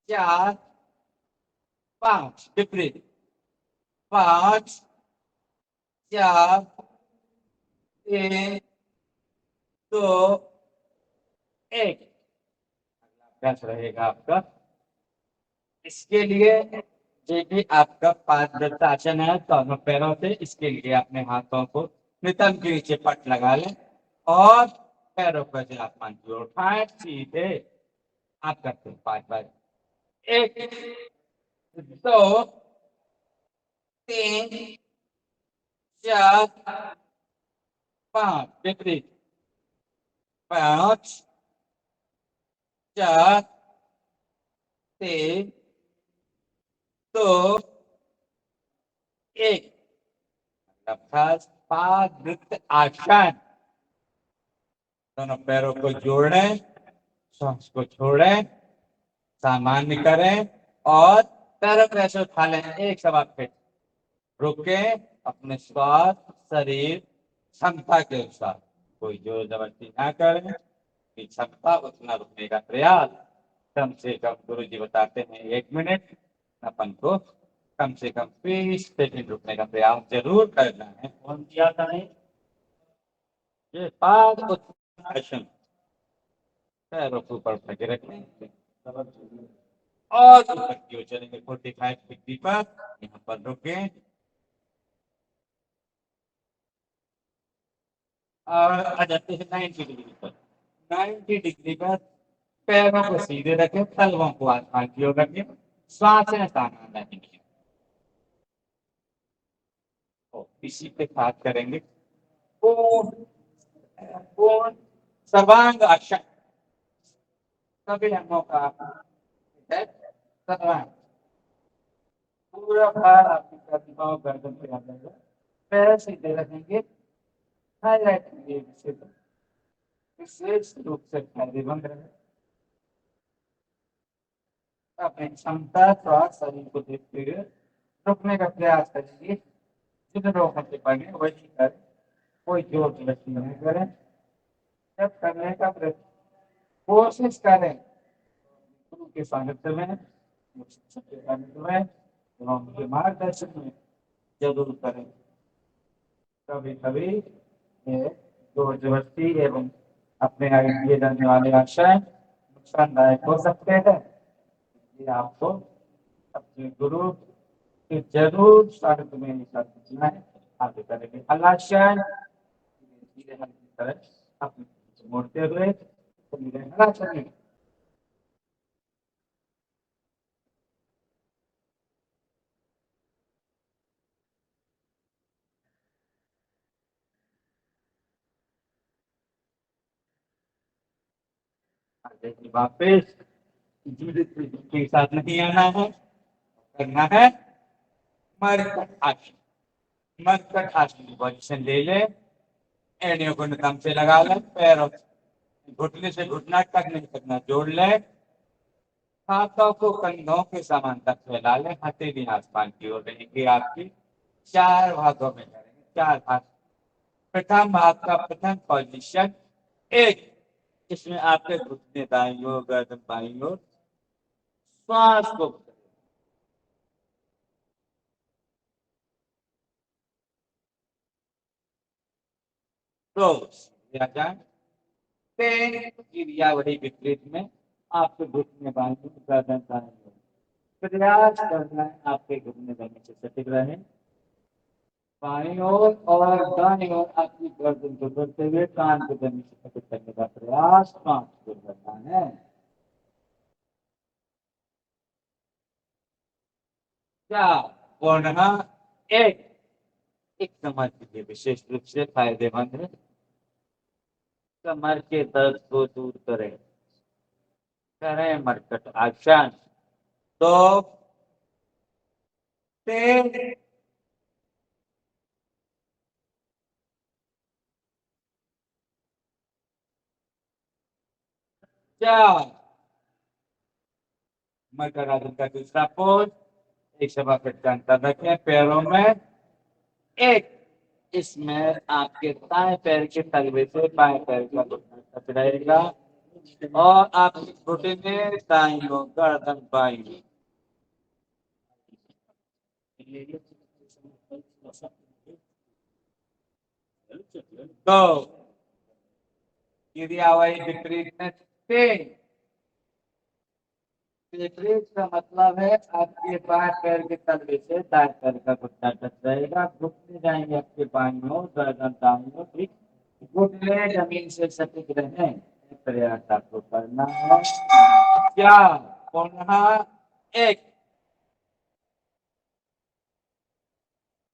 4 5 विपरीत। 5 4 3 2 1। अभ्यास रहेगा आपका। इसके लिए जो भी आपका पादयुक्त आसन है दोनों पैरों से, इसके लिए अपने हाथों को नितंब के नीचे पट लगा लें और पैरों को आसमान की ओर उठाएं सीधे। आप करते हैं 5 बार। 1 2 3 4 5 विपरीत। 5 4 3 2 1। अभ्यास पादयुक्त आसन। दोनों पैरों को जोड़ें, श्वास को छोड़ें, सामान्य करें और पैरों को ऐसे उठा लें एक सवा फिट। रुके, अपने स्वास्थ्य शरीर क्षमता के अनुसार, कोई जोर जबरदस्ती ना करें, की क्षमता उतना रुकने का प्रयास। कम से कम गुरु जी बताते हैं 1 मिनट, अपन को कम से कम 20 सेकंड रुकने का प्रयास जरूर करना है। कौन किया था नहीं ये पाद उत्तानासन, पैरों को ऊपर उठा के रखें और ऊपर की ओर चलेंगे 45 डिग्री पर, यहाँ पर रुके और आ जाते हैं 90 डिग्री पर। 90 डिग्री पर पैरों को सीधे रखें, तलवों को आसमान की ओर रखें, श्वासें ताना रहेंगी। तो इसी पे खास करेंगे पूर्ण पूर्ण सर्वांग आसन, सभी अंगों का है सर्वांग, पूरा भार आपकी प्रतिभा और गर्दन पे आ जाएगा। पैर सीधे रखेंगे, हाईलाइट कीजिए विशेष रूप से फायदेमंद रहे। अपनी क्षमता स्वास्थ्य शरीर को देखते हुए रुकने का प्रयास करेंगे, जितने लोग हमसे पढ़े वही करें, कोई जोर जबरदस्ती नहीं करें। जब करने का कोशिश करें गुरु के सानिध्य में, शिक्षक के सानिध्य में एवं उनके मार्गदर्शन में जरूर करें। कभी कभी ये जोर जबरदस्ती एवं अपने आगे किए जाने वाले आशय नुकसानदायक हो सकते हैं, ये आपको अपने गुरु के जरूर सानिध्य में निकालना है। आगे करेंगे हलाशन, धीरे हल्की तरह अपने पीछे मोड़ते हुए धीरे हलाशन। आगे वापस जीवित के साथ नहीं आना है, करना है मरकट आसन। मरकट आसन की पोजीशन ले ले, एड़ियों को कम से लगा ले, पैरों घुटने से घुटना तक नहीं करना, जोड़ ले, हाथों को कंधों के समांतर फैला ले, हथेली आसमान की ओर रहेंगे। आपकी 4 भागों में करेंगे, 4 भाग। प्रथम भाग का प्रथम पोजीशन 1, इसमें आपके घुटने दाईं ओर, गर्दन बाईं ओर, श्वास को 2 क्रिया वही विपरीत में आपके घुटने बाईं ओर, गर्दन दाईं ओर। प्रयास करना है आपके घुटने जमीन से सटिक रहे, बाईं ओर और दाईं ओर आपकी गर्दन को करते हुए कान को जमीन से सटिक करने का प्रयास 5 को करना है। क्या पुनः एक समझ लीजिए विशेष रूप से फायदेमंद है, कमर के दर्द को दूर करें मरकट आसन। 2 3 4 मरकट आसन का दूसरा पोज, एक सभा का अंतर रखें पैरों में। 1, इसमें आपके दाएं पैर के तलवे से बाएं पैर का घुटना टच रहेगा और आपके घुटने दाईं ओर, गर्दन बाईं ओर। तो क्रिया वही विपरीत में 3, विपरीत का मतलब है आपके बाएं पैर के तलवे से दाएं पैर का घुटना टच रहेगा, घुटने जाएंगे आपके बाईं ओर, गर्दन दाईं ओर, ठीक। घुटने जमीन से सटिक रहे, प्रयास आपको करना है। क्या पुनः 1,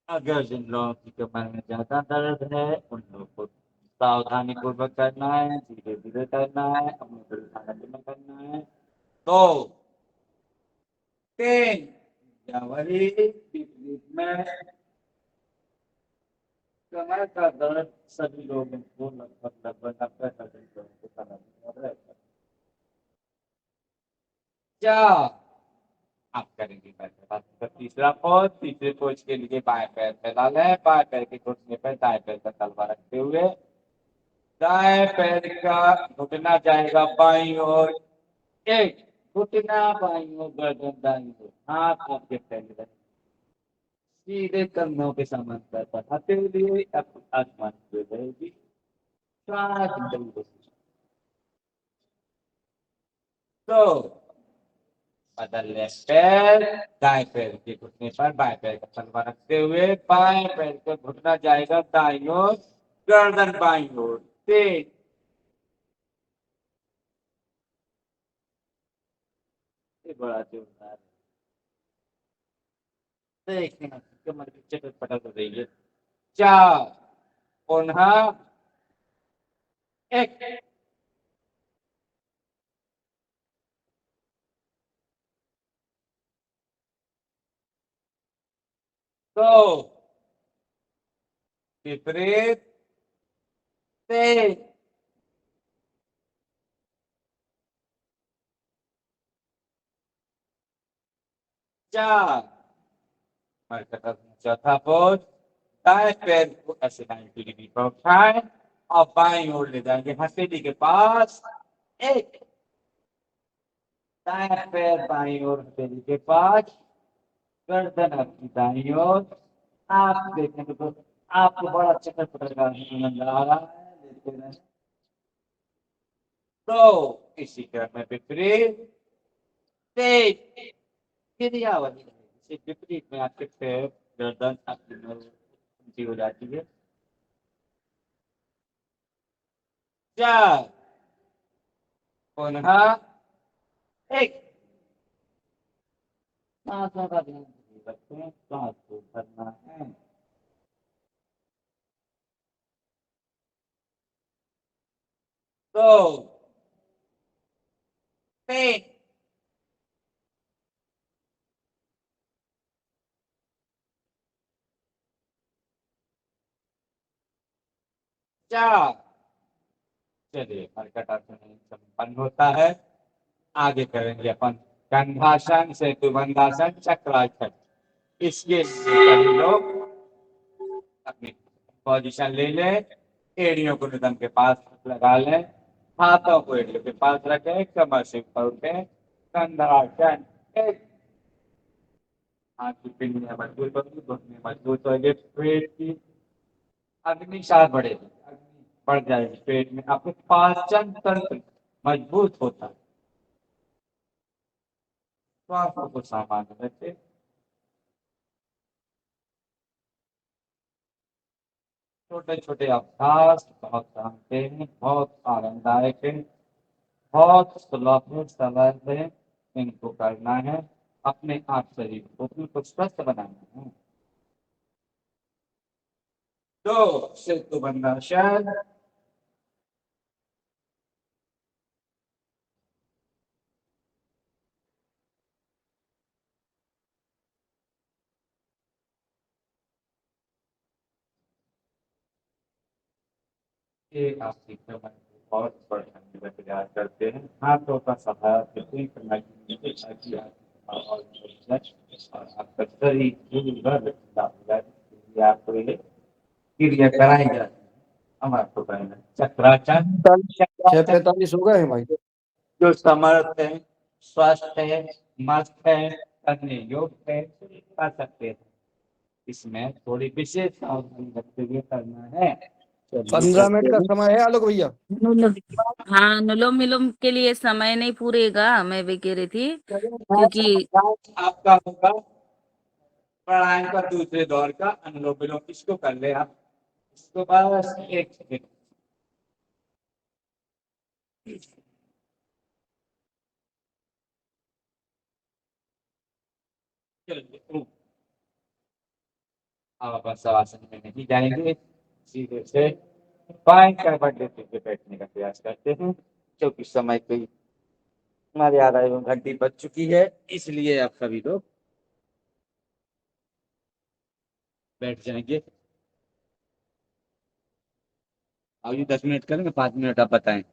अगर जिन लोगों की कमर में ज्यादा दर्द है उन लोगों को सावधानी पूर्वक करना है, धीरे धीरे करना है, अपने में करना है। 2 3 या वही विपरीत में कमर का दर्द सभी लोगों को लगभग 90% लोगों को समझ में आता है। क्या आप करेंगे पहले तीसरा पोज, तीसरे पोज के लिए बाएं पैर फैला लें, बाएं पैर के घुटने पर दाएं पैर का तलवा रखते हुए दाएं पैर का घुटना जाएगा बाईं ओर, 1 घुटना बाईं ओर, गर्दन दाईं ओर, हाथ आपके फैले रहे, सीधे कंधों के समांतर बढ़ाते हुए आसमान की ओर रहेगी। तो बदलने पैर, दाएं पैर के घुटने पर बाएं पैर का तलवा रखते हुए बाएं पैर का घुटना जाएगा दाईं ओर, गर्दन बाईं ओर। तेज ये बड़ा जोरदार देखना, कमर की चटक पटक हो रही है। 4 पुनः 1 2 विपरीत 3 4 मरकट चौथा पोज, दाएं पैर को ऐसे 90 डिग्री पर उठाएं और बाईं ओर ले जाएंगे हथेली के पास। 1 दाएं पैर बाईं ओर हथेली के पास, गर्दन आपकी दाईं ओर। आप देखेंगे तो आपको बड़ा चक्कर पड़ेगा, आनंद आ रहा है, लेते रहें। तो इसी क्रम में विपरीत 3 क्रियावली है। इसे विपरीत में आपके पैर गर्दन आपकी ऊंची हो जाती है। 4 पुनः 1 सांसों का ध्यान रखें, सांस को भरना है। तो 3 4 चलिए मरकटासन संपन्न होता है। आगे करेंगे अपन कंधासन, सेतुबंधासन, चक्रासन। इसके लिए सभी लोग अपनी पोजीशन ले लें, एड़ियों को नितंब के पास लगा लें, हाथों को एड़ियों के पास रखें, कमर से ऊपर उठें, कंधासन। हाथ की पिंडियां मजबूत होगी, घुटने मजबूत होंगे, पेट की अग्नि साथ बढ़ेगी, अग्नि बढ़ जाएगी पेट में, आपके पाचन तंत्र मजबूत होता है। श्वासों को सामान्य रखें। छोटे छोटे अभ्यास बहुत काम के हैं, बहुत आरामदायक है, बहुत सुलभ समय में इनको करना है। अपने आप शरीर को बिल्कुल स्वस्थ बनाना है। तो सेतुबंधासन, ये आपकी कमर को बहुत बढ़िया से तैयार करते हैं। हाथों का सहारा बिल्कुल करना चाहिए ताकि और आपका शरीर पूरा लचीला हो जाए। इसलिए आपको ये क्रिया कराई जाती है। हम आपको करना है चक्रासन। 6:45 हो गए हैं भाई। जो समर्थ है, स्वस्थ है, मस्त है, करने योग्य है, कर सकते हैं। इसमें थोड़ी विशेष सावधानी रखते हुए करना है। 15 मिनट का समय है आलोक भैया। हाँ, अनुलोम विलोम के लिए समय नहीं पूरेगा, मैं भी कह रही थी, क्योंकि आपका होगा प्राणायाम का दूसरे दौर का अनुलोम विलोम। इसको कर ले आप, इसको बस 1 सेकंड। चलिए अब अपन शवासन में नहीं जाएंगे, सीधे से बाएं करवट लेते हुए बैठने का प्रयास करते हैं। क्योंकि समय की मर्यादा एवं घंटी बज चुकी है, इसलिए आप सभी लोग बैठ जाएंगे। अभी 10 मिनट करेंगे, 5 मिनट आप बताएं।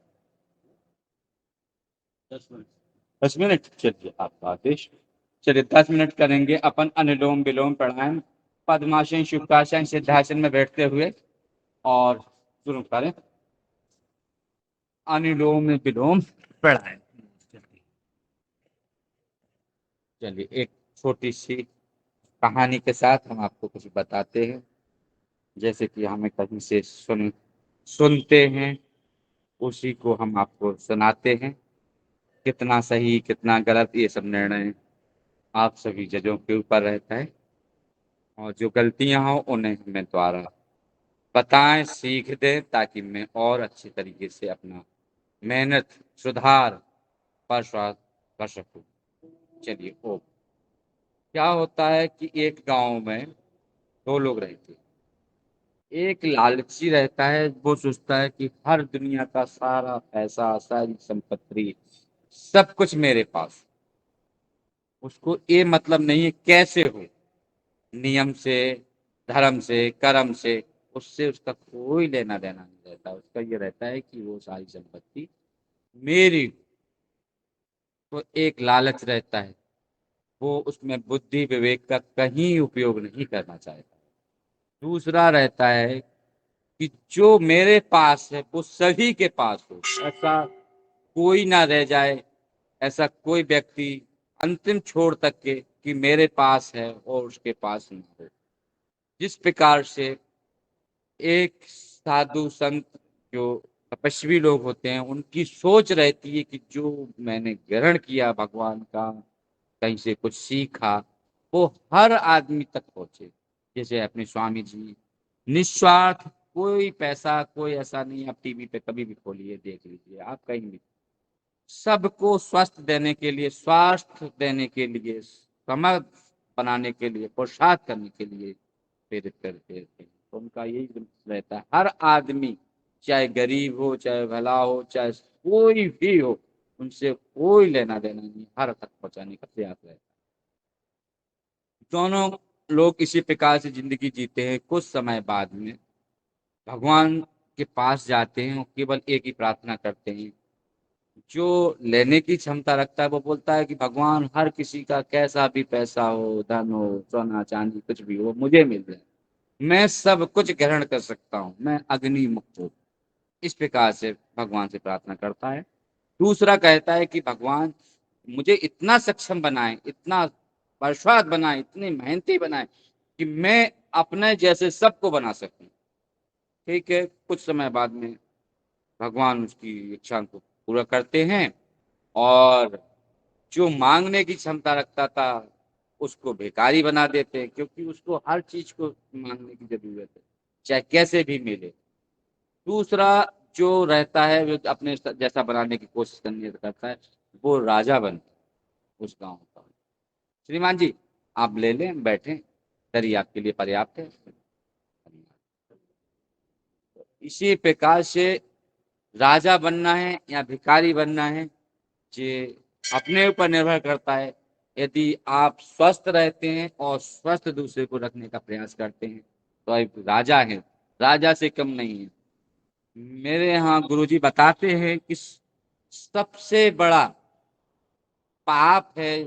10 मिनट चलिए आपका आदेश। चलिए 10 मिनट करेंगे अपन अनुलोम विलोम प्राणायाम, पद्मासन, शुक्रासन, सिद्धासन में बैठते हुए। और शुरू करें अनुलोम विलोम प्राणायाम। चलिए एक छोटी सी कहानी के साथ हम आपको कुछ बताते हैं। जैसे कि हमें कहीं से सुनते हैं उसी को हम आपको सुनाते हैं। कितना सही कितना गलत ये सब निर्णय आप सभी जजों के ऊपर रहता है, और जो गलतियां हो उन्हें हमें द्वारा बताएं, सीख दें, ताकि मैं और अच्छे तरीके से अपना मेहनत सुधार प्रसार कर सकूं। चलिए, ओ क्या होता है कि एक गांव में दो लोग रहते हैं। एक लालची रहता है, वो सोचता है कि हर दुनिया का सारा पैसा, सारी संपत्ति, सब कुछ मेरे पास। उसको ये मतलब नहीं है कैसे हो, नियम से, धर्म से, कर्म से, उससे उसका कोई लेना देना नहीं रहता। उसका ये रहता है कि वो सारी संपत्ति मेरी। तो एक लालच रहता है, वो उसमें बुद्धि विवेक का कहीं उपयोग नहीं करना चाहता। दूसरा रहता है कि जो मेरे पास है वो सभी के पास हो, ऐसा कोई ना रह जाए, ऐसा कोई व्यक्ति अंतिम छोर तक के कि मेरे पास है और उसके पास ना हो। जिस प्रकार से एक साधु संत जो तपस्वी लोग होते हैं, उनकी सोच रहती है कि जो मैंने ग्रहण किया भगवान का, कहीं से कुछ सीखा, वो हर आदमी तक पहुंचे। जैसे अपने स्वामी जी निस्वार्थ, कोई पैसा कोई ऐसा नहीं। आप टीवी पे कभी भी खोलिए देख लीजिए, आप कहीं भी सबको स्वस्थ देने के लिए, स्वास्थ्य देने के लिए, समर्थ बनाने के लिए, पुरुषार्थ करने के लिए प्रेरित करते रहते हैं। तो उनका यही रहता है, हर आदमी चाहे गरीब हो, चाहे भला हो, चाहे कोई भी हो, उनसे कोई लेना देना नहीं, हर तक पहुंचाने का प्रयास रहता है। दोनों लोग इसी प्रकार से जिंदगी जीते हैं। कुछ समय बाद में भगवान के पास जाते हैं और केवल एक ही प्रार्थना करते हैं। जो लेने की क्षमता रखता है वो बोलता है कि भगवान, हर किसी का कैसा भी पैसा हो, धन हो, सोना चांदी कुछ भी हो, मुझे मिल जाए, मैं सब कुछ ग्रहण कर सकता हूँ, मैं अग्नि मुक्त हूँ। इस प्रकार से भगवान से प्रार्थना करता है। दूसरा कहता है कि भगवान, मुझे इतना सक्षम बनाए, इतना प्रसाद बनाए, इतनी मेहनती बनाए कि मैं अपने जैसे सबको बना सकूं। ठीक है, कुछ समय बाद में भगवान उसकी इच्छा को पूरा करते हैं, और जो मांगने की क्षमता रखता था उसको भिखारी बना देते हैं, क्योंकि उसको हर चीज को मांगने की जरूरत है, चाहे कैसे भी मिले। दूसरा जो रहता है, वो अपने जैसा बनाने की कोशिश करने करता है, वो राजा बनता है उस गांव का। श्रीमान जी, आप ले लें, बैठें, दरी आपके लिए पर्याप्त है। इसी प्रकार से राजा बनना है या भिखारी बनना है, ये अपने ऊपर निर्भर करता है। यदि आप स्वस्थ रहते हैं और स्वस्थ दूसरे को रखने का प्रयास करते हैं तो आप राजा हैं, राजा से कम नहीं है। मेरे यहाँ गुरुजी बताते हैं कि सबसे बड़ा पाप है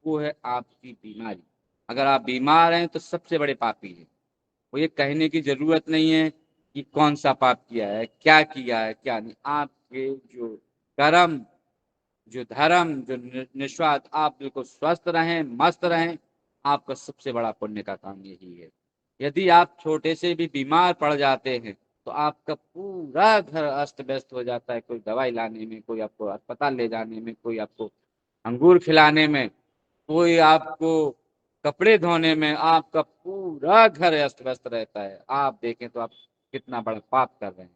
वो है आपकी बीमारी। अगर आप बीमार हैं तो सबसे बड़े पापी हैं। वो ये कहने की जरूरत नहीं है कि कौन सा पाप किया है क्या नहीं। आपके जो कर्म, जो धर्म, जो निस्वार्थ, आप बिल्कुल स्वस्थ रहें, मस्त रहें, आपका सबसे बड़ा पुण्य का काम यही है। यदि आप छोटे से भी बीमार पड़ जाते हैं तो आपका पूरा घर अस्त व्यस्त हो जाता है। कोई दवाई लाने में, कोई आपको अस्पताल ले जाने में, कोई आपको अंगूर खिलाने में, कोई आपको कपड़े धोने में, आपका पूरा घर अस्त व्यस्त रहता है। आप देखें तो आप कितना बड़ा पाप कर रहे हैं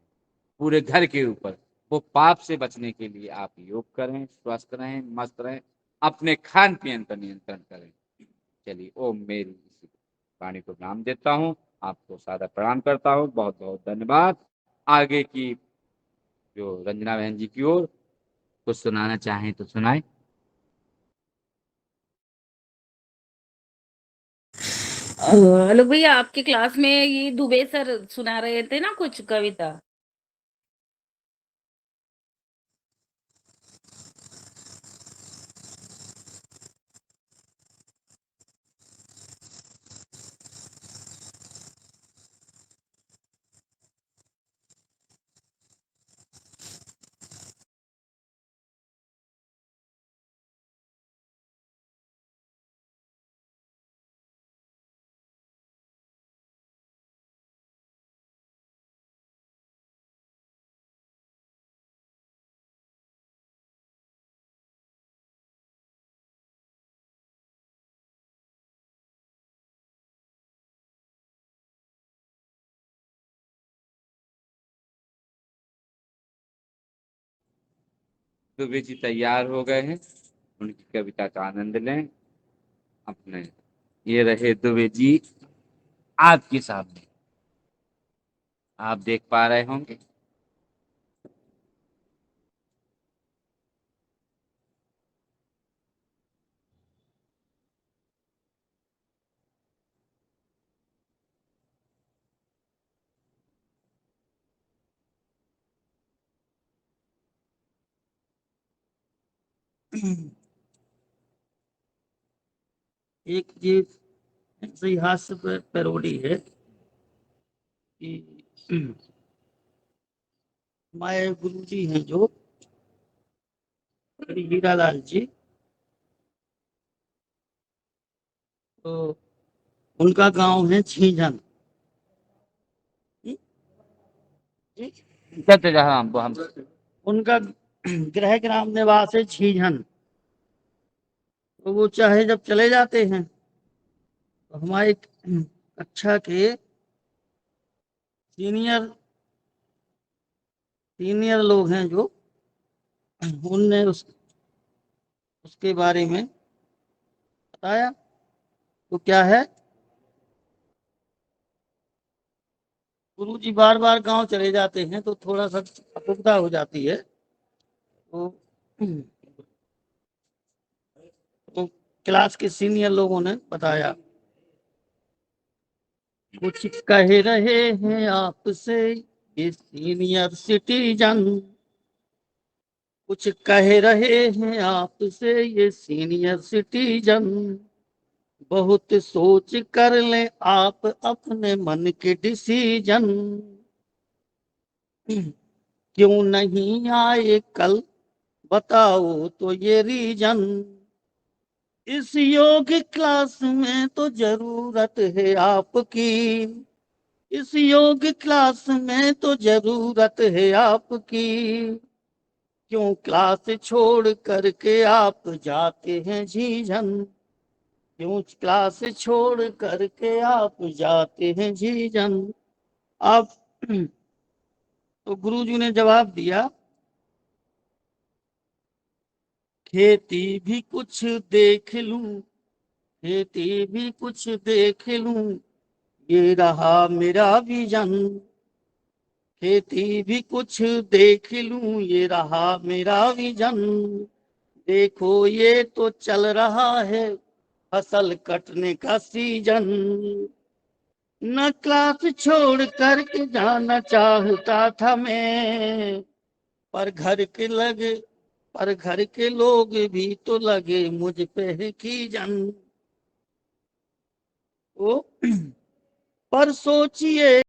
पूरे घर के ऊपर। वो पाप से बचने के लिए आप योग करें, स्वस्थ रहें, मस्त रहें, अपने खान पीन पर नियंत्रण करें। चलिए, ओम मेरी इसी वाणी को नाम देता हूँ, आपको सादर प्रणाम करता हूँ, बहुत बहुत धन्यवाद। आगे की जो रंजना बहन जी की ओर कुछ सुनाना चाहें तो सुनाएं। आलोक भैया, आपके क्लास में ये दुबे सर सुना रहे थे ना कुछ कविता? दुबे जी तैयार हो गए हैं, उनकी कविता का आनंद लें अपने। ये रहे दुबे जी आपके सामने, आप देख पा रहे होंगे। एक ये ऐसे ही हास्य पैरोडी है कि हमारे गुरु जी हैं जो श्री हीरालाल जी, तो उनका गांव है छींझन। सत्य जहाँ हम उनका गृह ग्राम निवास है छींझन। तो वो चाहे जब चले जाते हैं तो हमारे कक्षा के सीनियर सीनियर लोग हैं जो, उनने उसके बारे में बताया। तो क्या है, गुरु जी बार बार गांव चले जाते हैं तो थोड़ा सा असुविधा हो जाती है। तो क्लास के सीनियर लोगों ने बताया, कुछ कह रहे हैं आपसे ये सीनियर सिटीजन, कुछ कह रहे हैं आपसे ये सीनियर सिटीजन, बहुत सोच कर लें आप अपने मन के डिसीजन, क्यों नहीं आए कल बताओ तो ये रीजन, इस योग क्लास में तो जरूरत है आपकी, इस योग क्लास में तो जरूरत है आपकी, क्यों क्लास छोड़ करके आप जाते हैं झीझन, क्यों क्लास छोड़ करके आप जाते हैं झीझन। आप तो गुरुजी ने जवाब दिया, खेती भी कुछ देख लूं, खेती भी कुछ देख लूं, ये रहा मेरा विजन, खेती भी कुछ देख लूं, ये रहा मेरा विजन, देखो ये तो चल रहा है फसल कटने का सीजन, न क्लास छोड़ करके जाना चाहता था मैं, पर घर के लगे पर घर के लोग भी तो लगे मुझ पे खीजन। ओ पर सोचिए